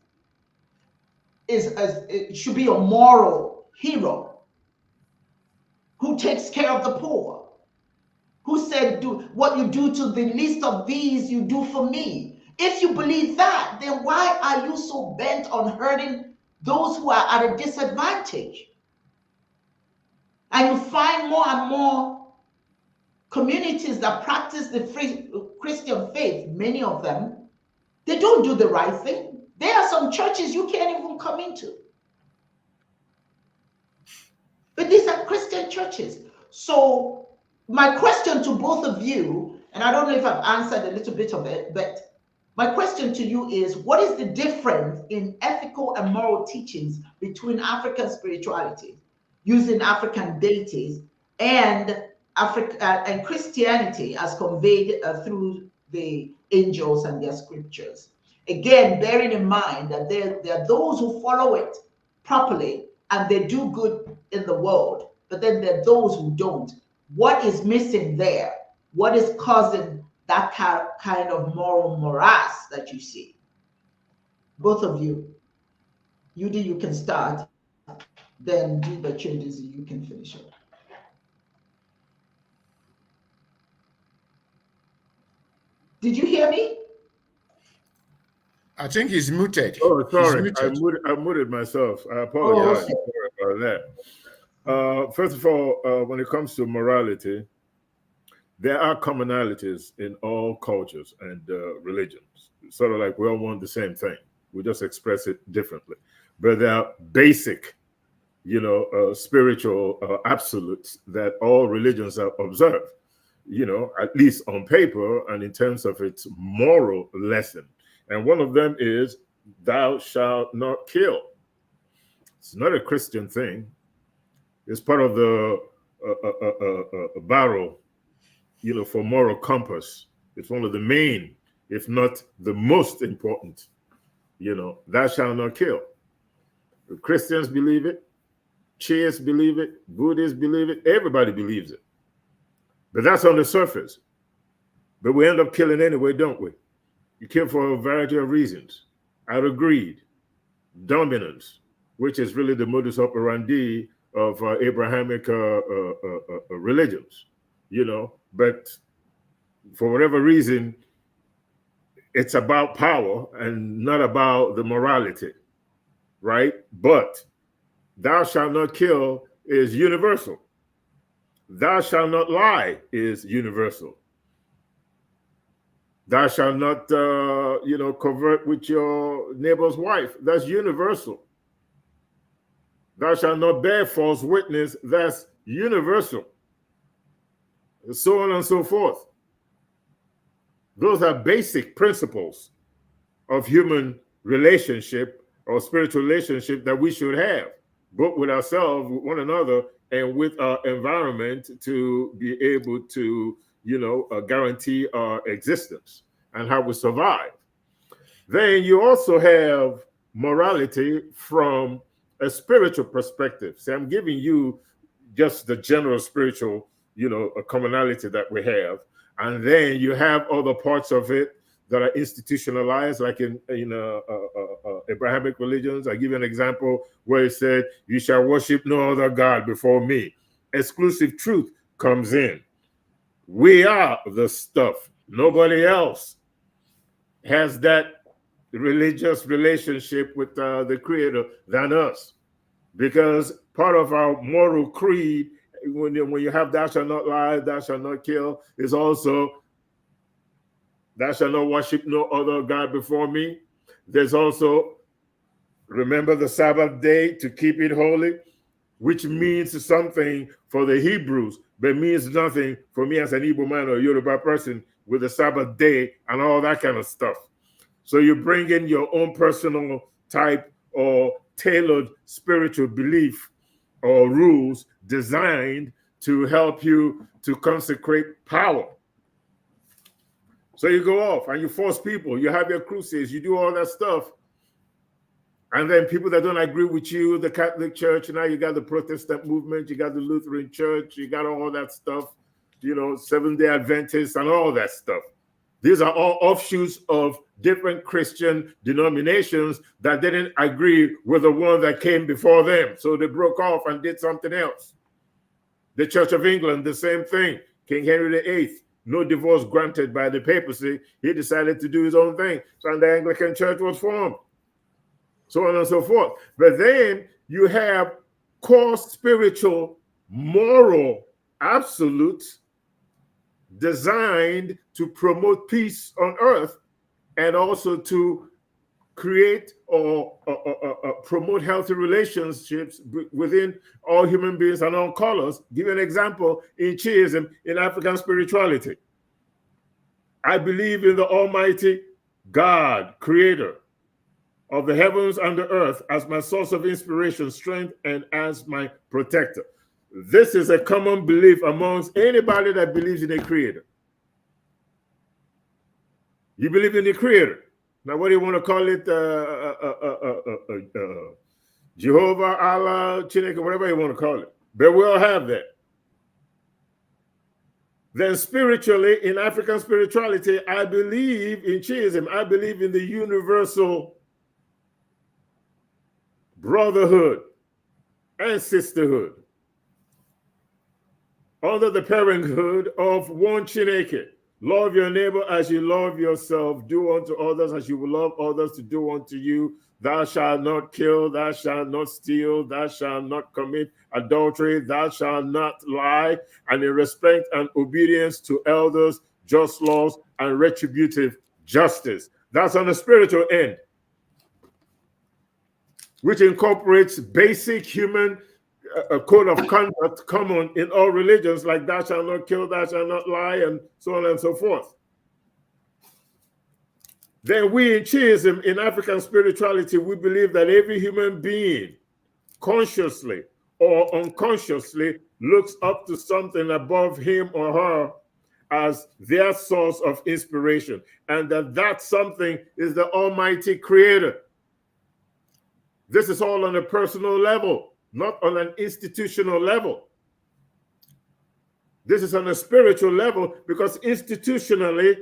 Speaker 1: should be a moral hero who takes care of the poor, who said, do what you do to the least of these, you do for me. If you believe that, then why are you so bent on hurting those who are at a disadvantage? And you find more and more communities that practice the free Christian faith, many of them, they don't do the right thing. There are some churches you can't even come into. But these are Christian churches. So my question to both of you, and I don't know if I've answered a little bit of it, but my question to you is, what is the difference in ethical and moral teachings between African spirituality, using African deities, and and Christianity as conveyed through the angels and their scriptures? Again, bearing in mind that there are those who follow it properly and they do good in the world, but then there are those who don't. What is missing there? What is causing that kind of moral morass that you see? Both of you. Yudi, you can start. Then Diba changes, you can finish it. Did you hear me?
Speaker 3: I think he's muted.
Speaker 2: Oh, sorry.
Speaker 3: He's muted.
Speaker 2: I muted myself. I apologize.
Speaker 1: Okay.
Speaker 2: Sorry about that. First of all, when it comes to morality, there are commonalities in all cultures and religions. Sort of like we all want the same thing. We just express it differently. But there are basic, spiritual absolutes that all religions have observed, at least on paper and in terms of its moral lesson. And one of them is, thou shalt not kill. It's not a Christian thing. It's part of the barrel for moral compass. It's one of the main, if not the most important. Thou shalt not kill. Christians believe it. Shiites believe it. Buddhists believe it. Everybody believes it. But that's on the surface. But we end up killing anyway, don't we? You kill for a variety of reasons. Out of greed, dominance, which is really the modus operandi of Abrahamic religions, But for whatever reason, it's about power and not about the morality, right? But thou shalt not kill is universal. Thou shalt not lie is universal. Thou shalt not, covet with your neighbor's wife. That's universal. Thou shalt not bear false witness. That's universal. And so on and so forth. Those are basic principles of human relationship or spiritual relationship that we should have, both with ourselves, with one another, and with our environment to be able to, guarantee our existence and how we survive. Then you also have morality from a spiritual perspective. See, I'm giving you just the general spiritual, a commonality that we have. And then you have other parts of it that are institutionalized, like in Abrahamic religions. I give you an example where it said, you shall worship no other God before me. Exclusive truth comes in. We are the stuff. Nobody else has that religious relationship with the Creator than us. Because part of our moral creed, when you have thou shalt not lie, thou shalt not kill, is also thou shalt not worship no other God before me. There's also remember the Sabbath day to keep it holy, which means something for the Hebrews, but means nothing for me as an Igbo man or Yoruba person with the Sabbath day and all that kind of stuff. So you bring in your own personal type or tailored spiritual belief or rules designed to help you to consecrate power. So you go off and you force people, you have your crusades, you do all that stuff. And then people that don't agree with you, the Catholic Church, now you got the Protestant movement, you got the Lutheran Church, you got all that stuff, Seventh-day Adventists and all that stuff. These are all offshoots of different Christian denominations that didn't agree with the one that came before them. So they broke off and did something else. The Church of England, the same thing. King Henry VIII, no divorce granted by the papacy. He decided to do his own thing. So the Anglican Church was formed. So on and so forth. But then you have core spiritual, moral absolutes designed to promote peace on earth and also to create or promote healthy relationships within all human beings and all colors. Give an example in Shiism, in African spirituality. I believe in the Almighty God, creator of the heavens and the earth, as my source of inspiration, strength, and as my protector. This is a common belief amongst anybody that believes in a creator. You believe in the creator. Now, what do you want to call it? Jehovah, Allah, Chineke, whatever you want to call it. But we all have that. Then spiritually, in African spirituality, I believe in Shiism. I believe in the universal brotherhood and sisterhood under the parenthood of one Chineke. Love your neighbor as you love yourself. Do unto others as you will love others to do unto you. Thou shalt not kill. Thou shalt not steal. Thou shalt not commit adultery. Thou shalt not lie. And in respect and obedience to elders, just laws, and retributive justice. That's on the spiritual end, which incorporates basic human a code of conduct common in all religions, like thou shalt not kill, thou shalt not lie, and so on and so forth. Then we in Shiism, in African spirituality, we believe that every human being, consciously or unconsciously, looks up to something above him or her as their source of inspiration, and that something is the Almighty Creator. This is all on a personal level, not on an institutional level. This is on a spiritual level, because institutionally,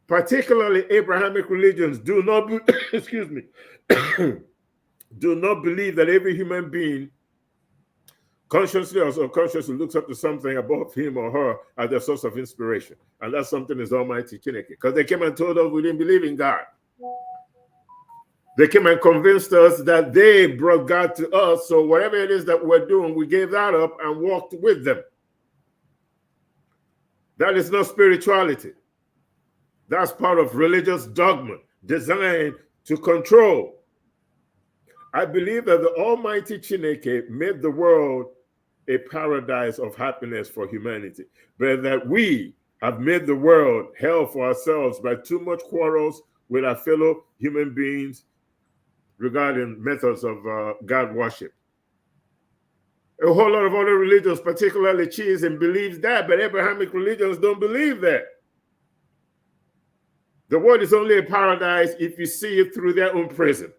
Speaker 2: particularly Abrahamic religions, do not excuse me, do not believe that every human being consciously or subconsciously looks up to something above him or her as their source of inspiration. And that something is Almighty Chineke. Because they came and told us we didn't believe in God. They came and convinced us that they brought God to us. So whatever it is that we're doing, we gave that up and walked with them. That is not spirituality. That's part of religious dogma designed to control. I believe that the Almighty Chineke made the world a paradise of happiness for humanity, but that we have made the world hell for ourselves by too much quarrels with our fellow human beings regarding methods of God worship. A whole lot of other religions, particularly Judaism, believes that, but Abrahamic religions don't believe that. The world is only a paradise if you see it through their own prism.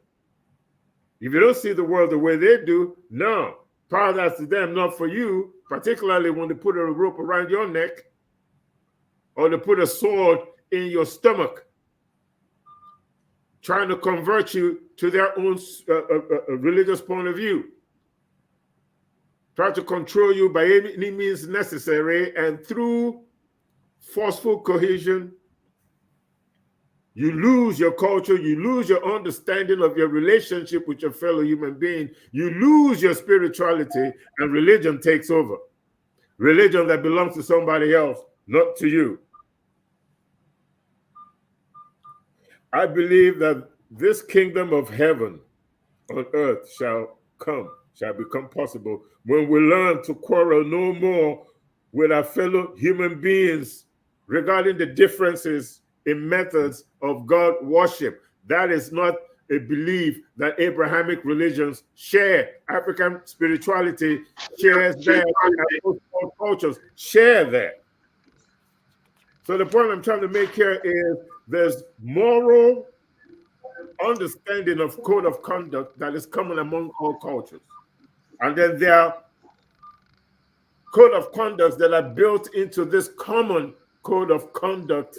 Speaker 2: If you don't see the world the way they do, no. Paradise to them, not for you, particularly when they put a rope around your neck or they put a sword in your stomach, trying to convert you to their own religious point of view. Try to control you by any means necessary, and through forceful cohesion, you lose your culture, you lose your understanding of your relationship with your fellow human being, you lose your spirituality, and religion takes over. Religion that belongs to somebody else, not to you. I believe that this kingdom of heaven on earth shall become possible when we learn to quarrel no more with our fellow human beings regarding the differences in methods of God worship. That is not a belief that Abrahamic religions share. African spirituality shares that, and most cultures share that. So the point I'm trying to make here is there's moral understanding of code of conduct that is common among all cultures. And then there are code of conducts that are built into this common code of conduct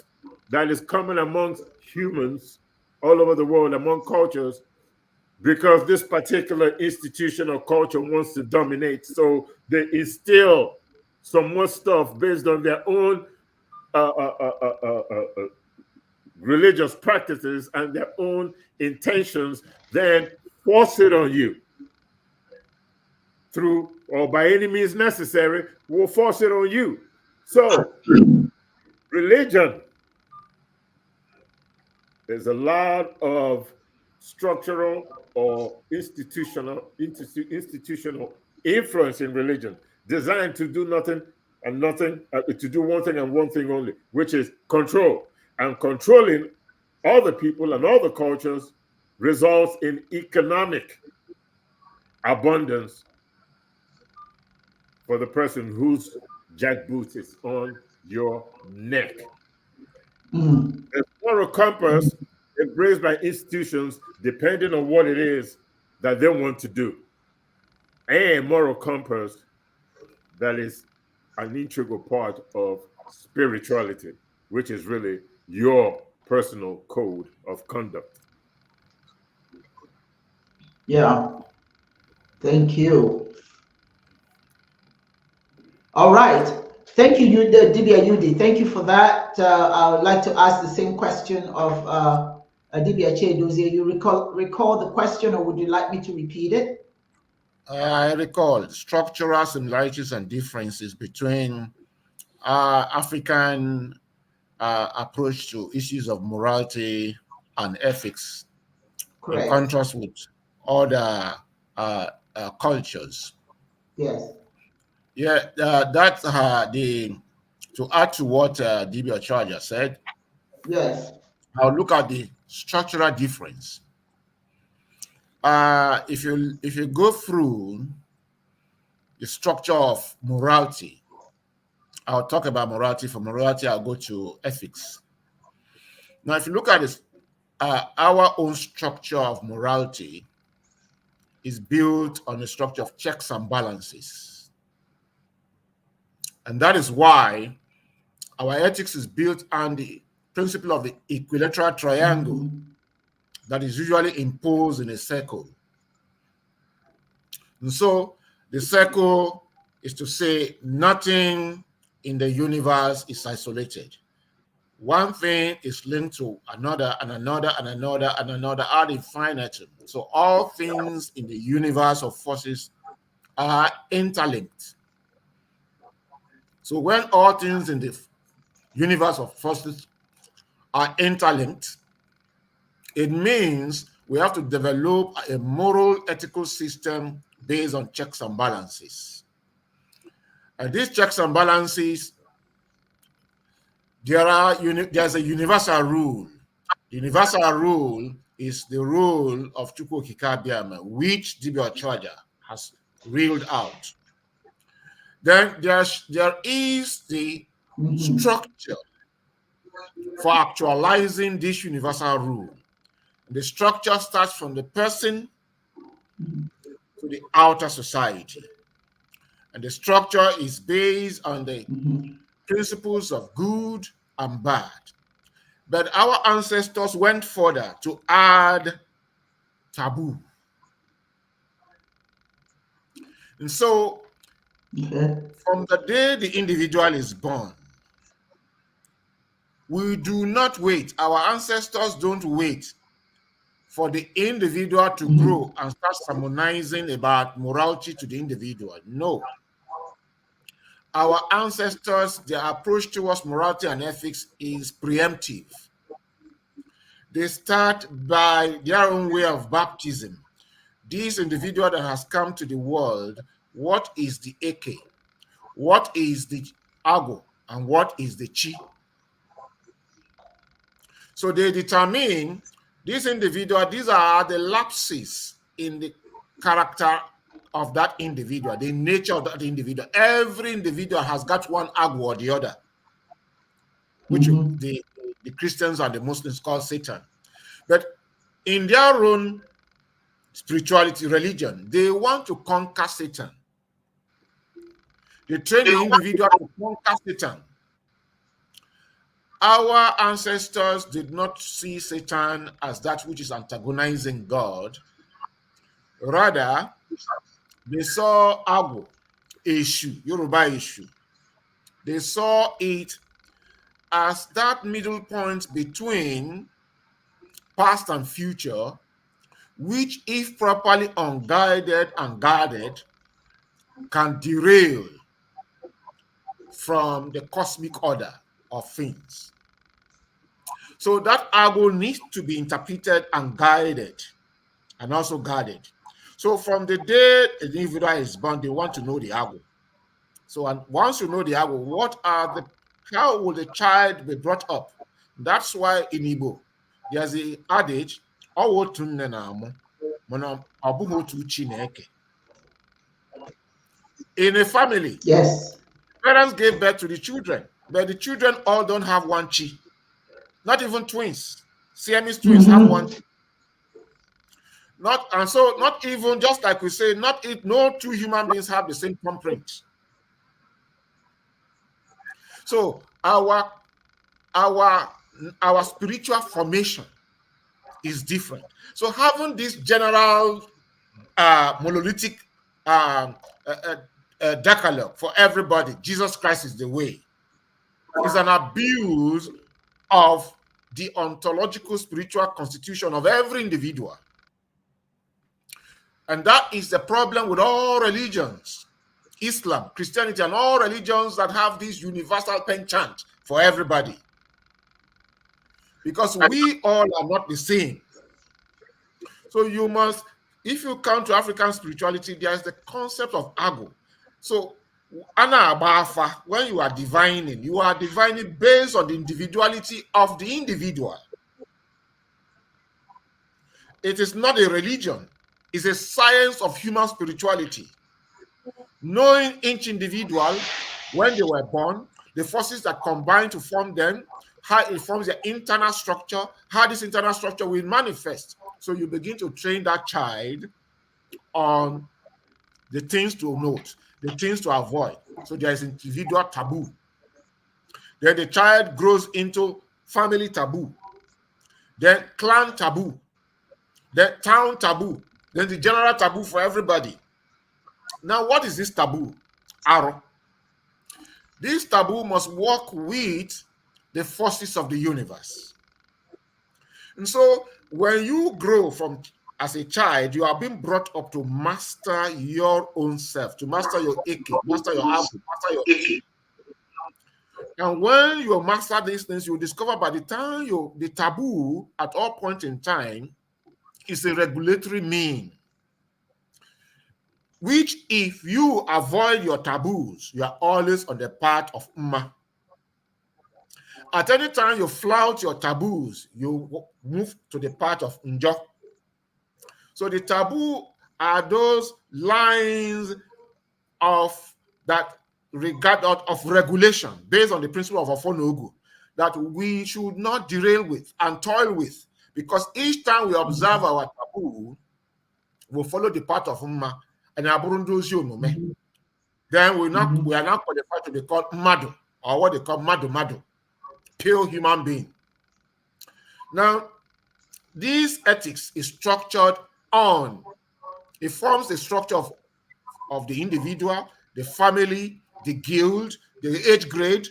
Speaker 2: that is common amongst humans all over the world, among cultures, because this particular institution or culture wants to dominate. So they instill some more stuff based on their own religious practices and their own intentions, then force it on you through or by any means necessary, will force it on you. So religion, there's a lot of structural or institutional influence in religion designed to do nothing and nothing, to do one thing and one thing only, which is control. And controlling all the people and all the cultures results in economic abundance for the person whose jackboot is on your neck. The moral compass embraced by institutions depending on what it is that they want to do. And moral compass that is an integral part of spirituality, which is really your personal code of conduct.
Speaker 1: Yeah. Thank you. All right. Thank you, Dibia Yudi. Thank you for that. I would like to ask the same question of Dibia Chedozie. You recall the question, or would you like me to repeat it?
Speaker 3: I recall structural similarities and differences between African approach to issues of morality and ethics,
Speaker 1: Correct.
Speaker 3: in contrast with other cultures.
Speaker 1: Yes.
Speaker 3: Yeah, that's to add to what Dibia Charger said.
Speaker 1: Yes.
Speaker 3: I'll look at the structural difference. If you go through the structure of morality I'll talk about morality. For morality, I'll go to ethics. Now, if you look at this, our own structure of morality is built on a structure of checks and balances. And that is why our ethics is built on the principle of the equilateral triangle that is usually imposed in a circle. And so the circle is to say nothing in the universe is isolated. One thing is linked to another and another and another and another ad infinitum. So all things in the universe of forces are interlinked. So when all things in the universe of forces are interlinked, it means we have to develop a moral ethical system based on checks and balances. And these checks and balances, there's a universal rule. The universal rule is the rule of Chukwu Kikabiama, which Dibias has reeled out. Then there is the structure for actualizing this universal rule. The structure starts from the person to the outer society. And the structure is based on the principles of good and bad. But our ancestors went further to add taboo. And so, from the day the individual is born, we do not wait. Our ancestors don't wait for the individual to grow and start sermonizing about morality to the individual. No. Our ancestors, their approach towards morality and ethics is preemptive. They start by their own way of baptism. This individual that has come to the world, what is the Eke? What is the Ago? And what is the Chi? So they determine this individual, these are the lapses in the character of that individual, the nature of that individual. Every individual has got one Ago or the other, which the Christians and the Muslims call Satan. But in their own spirituality, religion, they want to conquer Satan. They train the individual to conquer Satan. Our ancestors did not see Satan as that which is antagonizing God. Rather, they saw Ago, Eshu, Yoruba Eshu. They saw it as that middle point between past and future, which, if properly unguided and guarded, can derail from the cosmic order of things. So that Ago needs to be interpreted and guided and also guarded. So from the day an individual is born, they want to know the Ago. So and once you know the Ago, how will the child be brought up? That's why in Igbo, there's the adage, in a family,
Speaker 1: yes,
Speaker 3: parents gave birth to the children, but the children all don't have one chi. Not even twins. Siamese twins have one chi. Not even, just like we say, no two human beings have the same thumbprint. So our spiritual formation is different. So having this general monolithic decalogue for everybody, Jesus Christ is the way, is an abuse of the ontological spiritual constitution of every individual. And that is the problem with all religions, Islam, Christianity, and all religions that have this universal penchant for everybody. Because we all are not the same. So you must, if you come to African spirituality, there is the concept of Ago. So Ana Abafa, when you are divining based on the individuality of the individual. It is not a religion. It's a science of human spirituality. Knowing each individual when they were born, the forces that combine to form them, how it forms their internal structure, how this internal structure will manifest. So you begin to train that child on the things to note, the things to avoid. So there is individual taboo. Then the child grows into family taboo, then clan taboo, then town taboo, then the general taboo for everybody. Now, what is this taboo? Arrow. This taboo must work with the forces of the universe. And so when you grow from as a child, you are being brought up to master your own self, to master your eke, master your apple, master your eke. And when you master these things, you discover by the time the taboo at all point in time is a regulatory mean, which if you avoid your taboos, you are always on the path of Mma. At any time you flout your taboos, you move to the path of Njo. So the taboo are those lines of that regard of regulation based on the principle of Ofonogu that we should not derail with and toil with, because each time we observe our taboo, we'll follow the path of Mma and Aburundu. Then we are not qualified to be called Madu, or what they call Madu, pure human being. Now, this ethics is structured on, it forms the structure of the individual, the family, the guild, the age grade.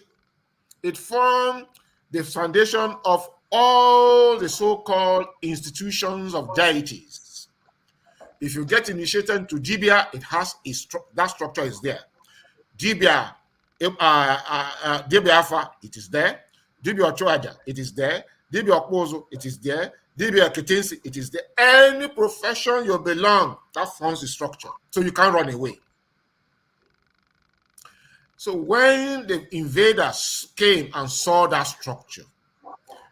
Speaker 3: It forms the foundation of all the so-called institutions of deities. If you get initiated into Dibia, it has that structure is there. Dibia, Dibia Alpha, it is there. Dibia Ochoaja, it is there. Dibia Okpozo, it is there. Dibia Ketensi, it is there. Any profession you belong, that forms the structure. So you can't run away. So when the invaders came and saw that structure,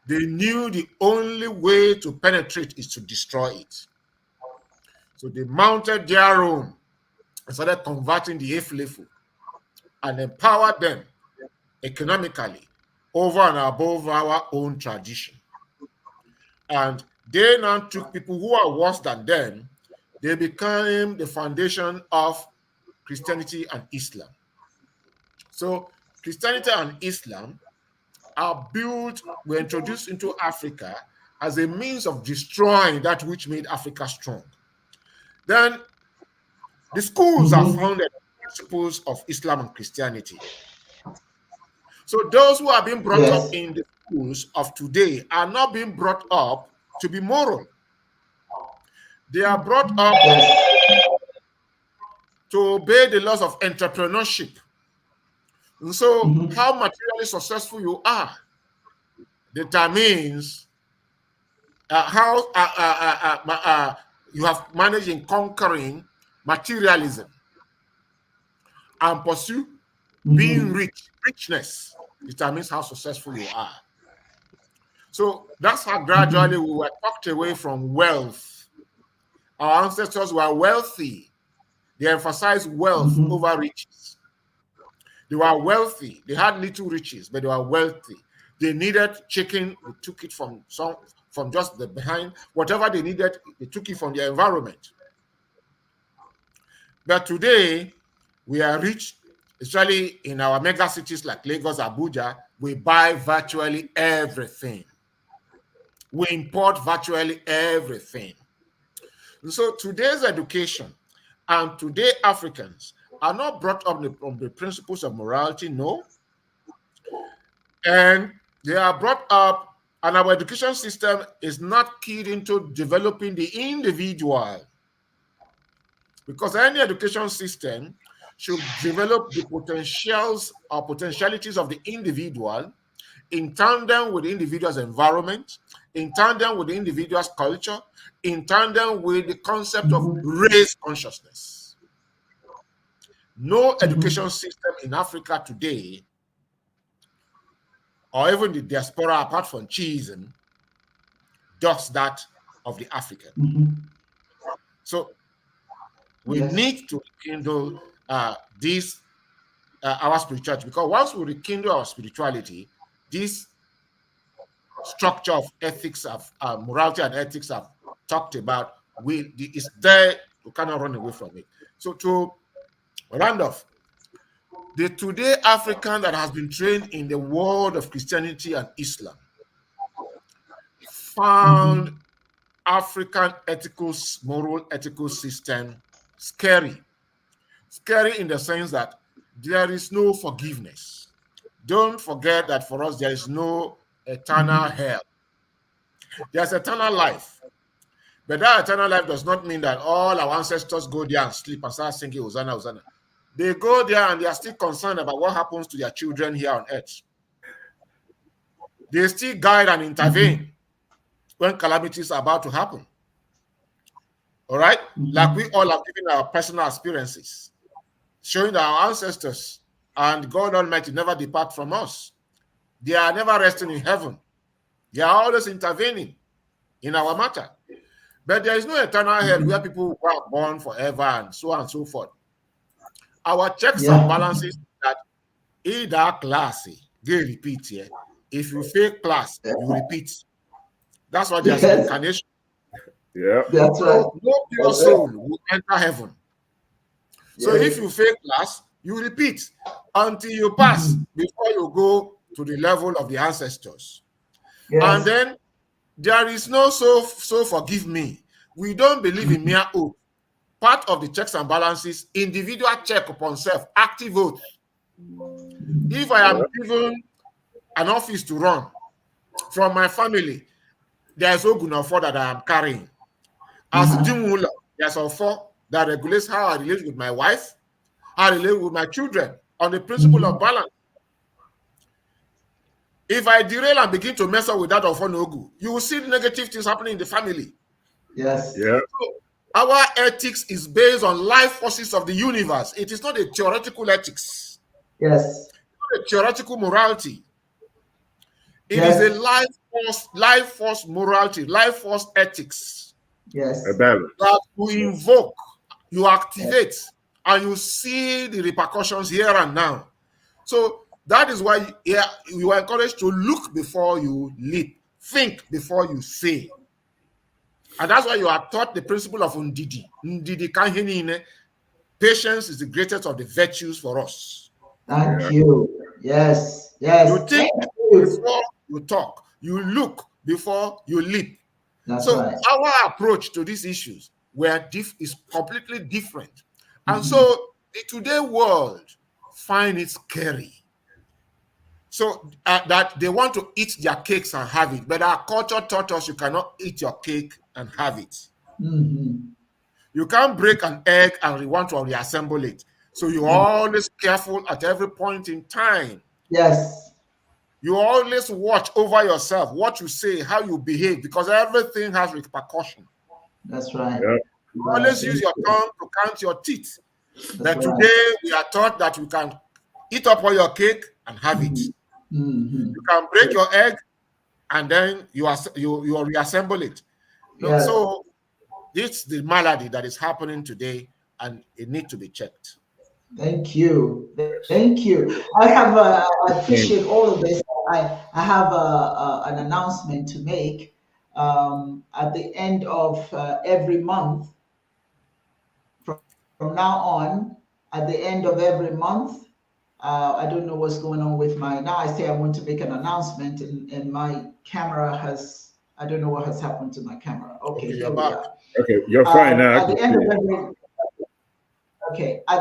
Speaker 3: they knew the only way to penetrate is to destroy it. So they mounted their own and started converting the Eflefu and empowered them economically over and above our own tradition. And they now took people who are worse than them. They became the foundation of Christianity and Islam. So Christianity and Islam were introduced into Africa as a means of destroying that which made Africa strong. Then the schools are founded on the principles of Islam and Christianity. So those who are being brought up in the schools of today are not being brought up to be moral. They are brought up to obey the laws of entrepreneurship. And so how materially successful you are determines how you have managed in conquering materialism and pursue being rich. Richness determines how successful you are. So that's how gradually we were tucked away from wealth. Our ancestors were wealthy. They emphasized wealth over riches. They were wealthy. They had little riches, but they were wealthy. They needed chicken. They took it from just the behind. Whatever they needed, they took it from their environment. But today, we are rich, especially in our mega cities like Lagos, Abuja. We buy virtually everything. We import virtually everything. And so today's education and today Africans are not brought up on the principles of morality, no. And they are brought up, and our education system is not keyed into developing the individual. Because any education system should develop the potentials or potentialities of the individual in tandem with the individual's environment, in tandem with the individual's culture, in tandem with the concept of race consciousness. No education system in Africa today, or even the diaspora apart from Chiism, does that of the African. So we need to handle this our spirituality, because once we rekindle our spirituality, this structure of ethics, of morality and ethics I've talked about, is there. We cannot run away from it. So to round off, the today African that has been trained in the world of Christianity and Islam found African moral ethical system scary. Scary in the sense that there is no forgiveness. Don't forget that for us, there is no eternal hell. There's eternal life. But that eternal life does not mean that all our ancestors go there and sleep and start singing Hosanna, Hosanna. They go there and they are still concerned about what happens to their children here on earth. They still guide and intervene when calamities are about to happen. All right? Like we all have given our personal experiences, showing that our ancestors and God Almighty never depart from us. They are never resting in heaven. They are always intervening in our matter. But there is no eternal hell where people are born forever and so on and so forth. Our checks and balances that either class, they repeat here. If you fail class, you repeat. That's why there's incarnation.
Speaker 2: Yeah.
Speaker 1: That's right.
Speaker 3: So no pure soul will enter heaven. So if you fail class, you repeat until you pass before you go to the level of the ancestors. And then there is no so forgive me. We don't believe in mere oath. Part of the checks and balances, individual check upon self, active oath. If I am given an office to run from my family, there's Ogunofo that I am carrying. As Dimula, there's Ofo that regulates how I relate with my wife, how I relate with my children on the principle of balance. If I derail and begin to mess up with that Ofo Nogu, you will see negative things happening in the family.
Speaker 1: Yes.
Speaker 2: Yeah.
Speaker 3: So our ethics is based on life forces of the universe. It is not a theoretical ethics.
Speaker 1: Yes.
Speaker 3: It's not a theoretical morality. It is a life force morality, life force ethics.
Speaker 1: Yes.
Speaker 2: A balance.
Speaker 3: That you invoke, you activate, and you see the repercussions here and now. So that is why you are encouraged to look before you leap, think before you say. And that's why you are taught the principle of Ndidi. Ndidi Kanhinine. Patience is the greatest of the virtues for us.
Speaker 1: Thank you. Yes. Yes.
Speaker 3: You think before you talk. You look before you leap.
Speaker 1: That's
Speaker 3: so
Speaker 1: right.
Speaker 3: Our approach to these issues is completely different. And so the today world find it scary. So that they want to eat their cakes and have it. But our culture taught us you cannot eat your cake and have it. You can't break an egg and want to reassemble it. So you're always careful at every point in time.
Speaker 1: Yes.
Speaker 3: You always watch over yourself, what you say, how you behave, because everything has repercussion.
Speaker 1: That's right.
Speaker 2: Yeah.
Speaker 3: You always use your tongue to count your teeth. But today we are taught that you can eat up all your cake and have it. You can break your egg and then you reassemble it. No, so it's the malady that is happening today, and it needs to be checked.
Speaker 1: Thank you. Thank you. I appreciate all of this. I have an announcement to make. At the end of every month, from now on, at the end of every month, I don't know what's going on with now I say I want to make an announcement and my camera I don't know what has happened to my camera. Okay, here we are.
Speaker 2: Okay, you're fine now.
Speaker 1: At the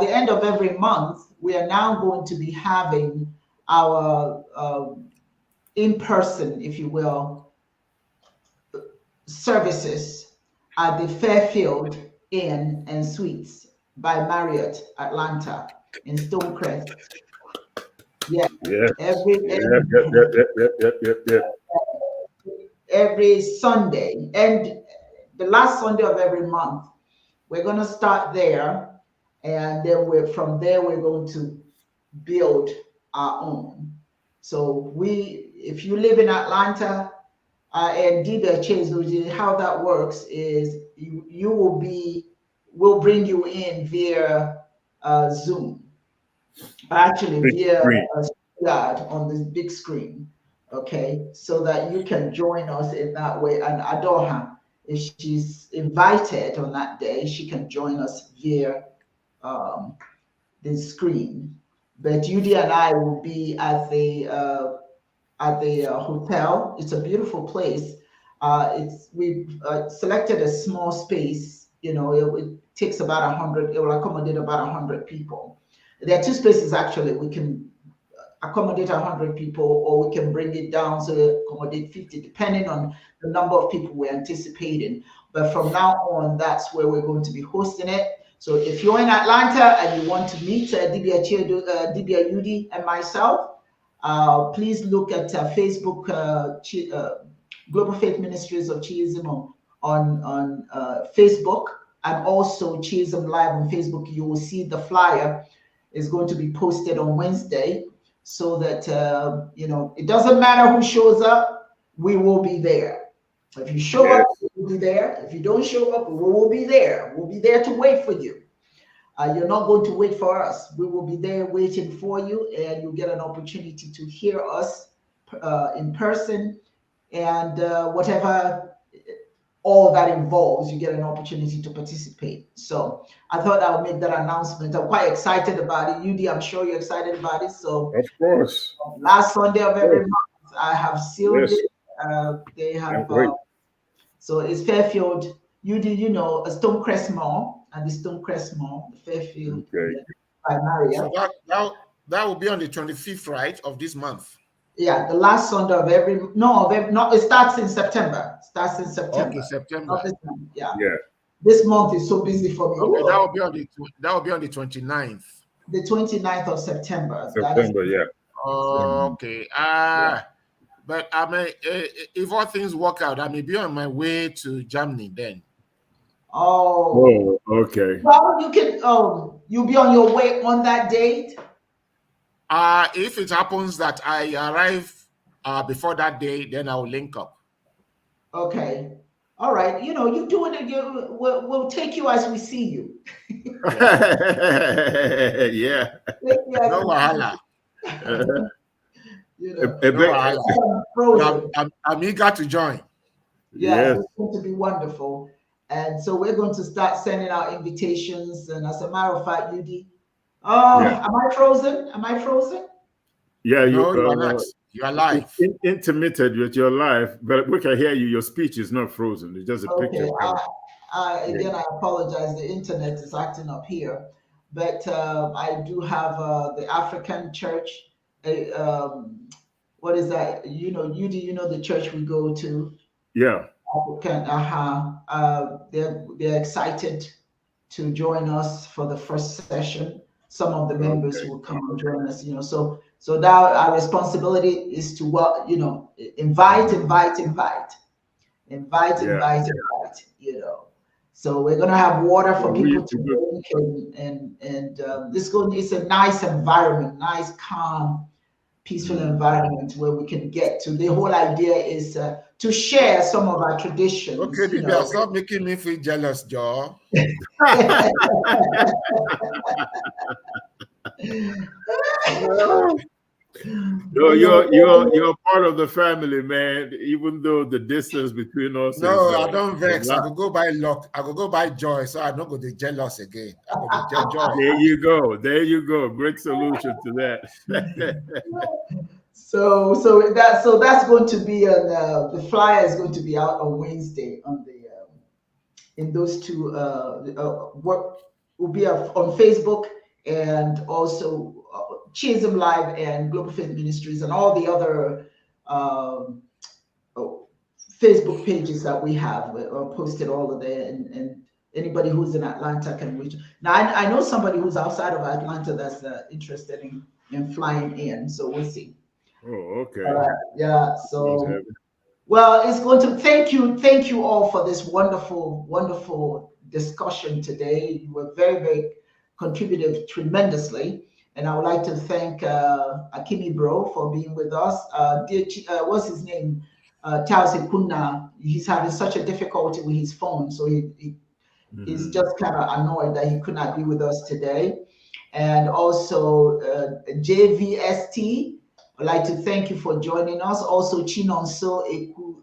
Speaker 1: end of every month, we are now going to be having our in-person, if you will, services at the Fairfield Inn and Suites by Marriott, Atlanta, in Stonecrest. Every Sunday, and the last Sunday of every month, we're going to start there, and then from there we're going to build our own. So if you live in Atlanta and Dibias, how that works is we'll bring you in via Zoom. actually
Speaker 2: Big
Speaker 1: via
Speaker 2: screen.
Speaker 1: a StreamYard on this big screen, okay, so that you can join us in that way. And Adoha, if she's invited on that day, she can join us via the screen. But Judy and I will be at the hotel. It's a beautiful place. We've selected a small space. You know, it takes about 100. It will accommodate about 100 people. There are two spaces actually. We can accommodate 100 people, or we can bring it down so it accommodate 50, depending on the number of people we're anticipating. But from now on, that's where we're going to be hosting it. So if you're in Atlanta and you want to meet Dibia Yudi and myself, please look at Facebook, Global Faith Ministries of Chiism on Facebook, and also Chiism Live on Facebook. You will see the flyer is going to be posted on Wednesday, so that you know, it doesn't matter who shows up, we will be there. If you show up, we'll be there. If you don't show up, we will be there. We'll be there to wait for you. You're not going to wait for us. We will be there waiting for you, and you get an opportunity to hear us in person, and whatever all that involves, you get an opportunity to participate. So I thought I would make that announcement. I'm quite excited about it. Udi, I'm sure you're excited about it. So
Speaker 2: Of course.
Speaker 1: last Sunday of every month, I have sealed
Speaker 2: Yes.
Speaker 1: it. They have,
Speaker 2: Great.
Speaker 1: so it's Fairfield. Udi, you know, a Stonecrest Mall, and the Stonecrest Mall, the Fairfield by Marriott.
Speaker 3: So that will be on the 25th, right, of this month.
Speaker 1: Yeah, the last Sunday of every it starts in September. Starts in September.
Speaker 3: Okay, September.
Speaker 1: Not this month. Yeah.
Speaker 2: Yeah.
Speaker 1: This month is so busy for me.
Speaker 3: Okay, that will be on the 29th.
Speaker 1: The 29th of September.
Speaker 2: September, yeah.
Speaker 3: Okay. But I may, if all things work out, I may be on my way to Germany then.
Speaker 1: Oh,
Speaker 2: okay.
Speaker 1: Well, you can. You'll be on your way on that date.
Speaker 3: If it happens that I arrive before that day, then I will link up.
Speaker 1: Okay. All right. You know, you doing it. We'll take you as we see you.
Speaker 2: Yeah.
Speaker 3: No wahala.
Speaker 1: You know,
Speaker 3: no wahala. I'm eager to join.
Speaker 1: Yes, it's going to be wonderful. And so we're going to start sending out invitations. And as a matter of fact, Yudi, am I frozen? Am I frozen?
Speaker 2: Yeah,
Speaker 3: no, you are not. You are live.
Speaker 2: Intermittent with your live, but we can hear you. Your speech is not frozen. It's just a picture.
Speaker 1: Again, I apologize. The internet is acting up here. But I do have the African church. What is that? You know, Yudi, you know the church we go to?
Speaker 2: Yeah.
Speaker 1: They're excited to join us for the first session. Some of the members will come and join us, you know. So now our responsibility is to invite, you know. So we're gonna have water for people to drink, and it's a nice environment, nice, calm, peaceful environment where we can get to. The whole idea is to share some of our traditions.
Speaker 3: Okay, Dibias, stop making me feel jealous, Joe.
Speaker 2: No, you're part of the family, man. Even though the distance between us.
Speaker 3: No, I don't vex. I could go by luck. I could go by joy, so I'm not going to be jealous again. I could be joy.
Speaker 2: There you go. Great solution to that.
Speaker 1: So that's going to be on the flyer is going to be out on Wednesday on the in those two what will be on Facebook, and also Chisholm Live and Global Faith Ministries and all the other Facebook pages that we have are posted all of there, and anybody who's in Atlanta can reach. Now I know somebody who's outside of Atlanta that's interested in flying in, so we'll see.
Speaker 2: Oh, okay.
Speaker 1: Yeah. So, well, it's going to thank you all for this wonderful discussion today. You were very, very contributive tremendously, and I would like to thank Akimi Bro for being with us. What's his name? Charles Ikuna. He's having such a difficulty with his phone, so he's just kind of annoyed that he could not be with us today. and also JVST. I'd like to thank you for joining us. Also, Chinonso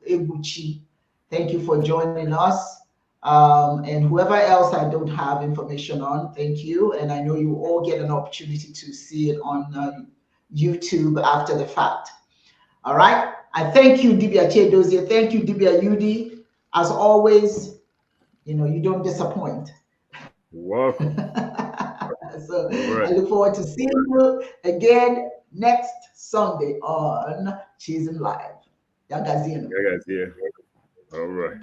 Speaker 1: Eguchi, thank you for joining us. And whoever else I don't have information on, thank you. And I know you all get an opportunity to see it on YouTube after the fact. All right. I thank you, Dibia Chedozie. Thank you, Dibia Yudi. As always, you know, you don't disappoint.
Speaker 2: Welcome.
Speaker 1: So
Speaker 2: Right.
Speaker 1: I look forward to seeing you again next Sunday on Chisholm Live. Yagazino.
Speaker 2: All right.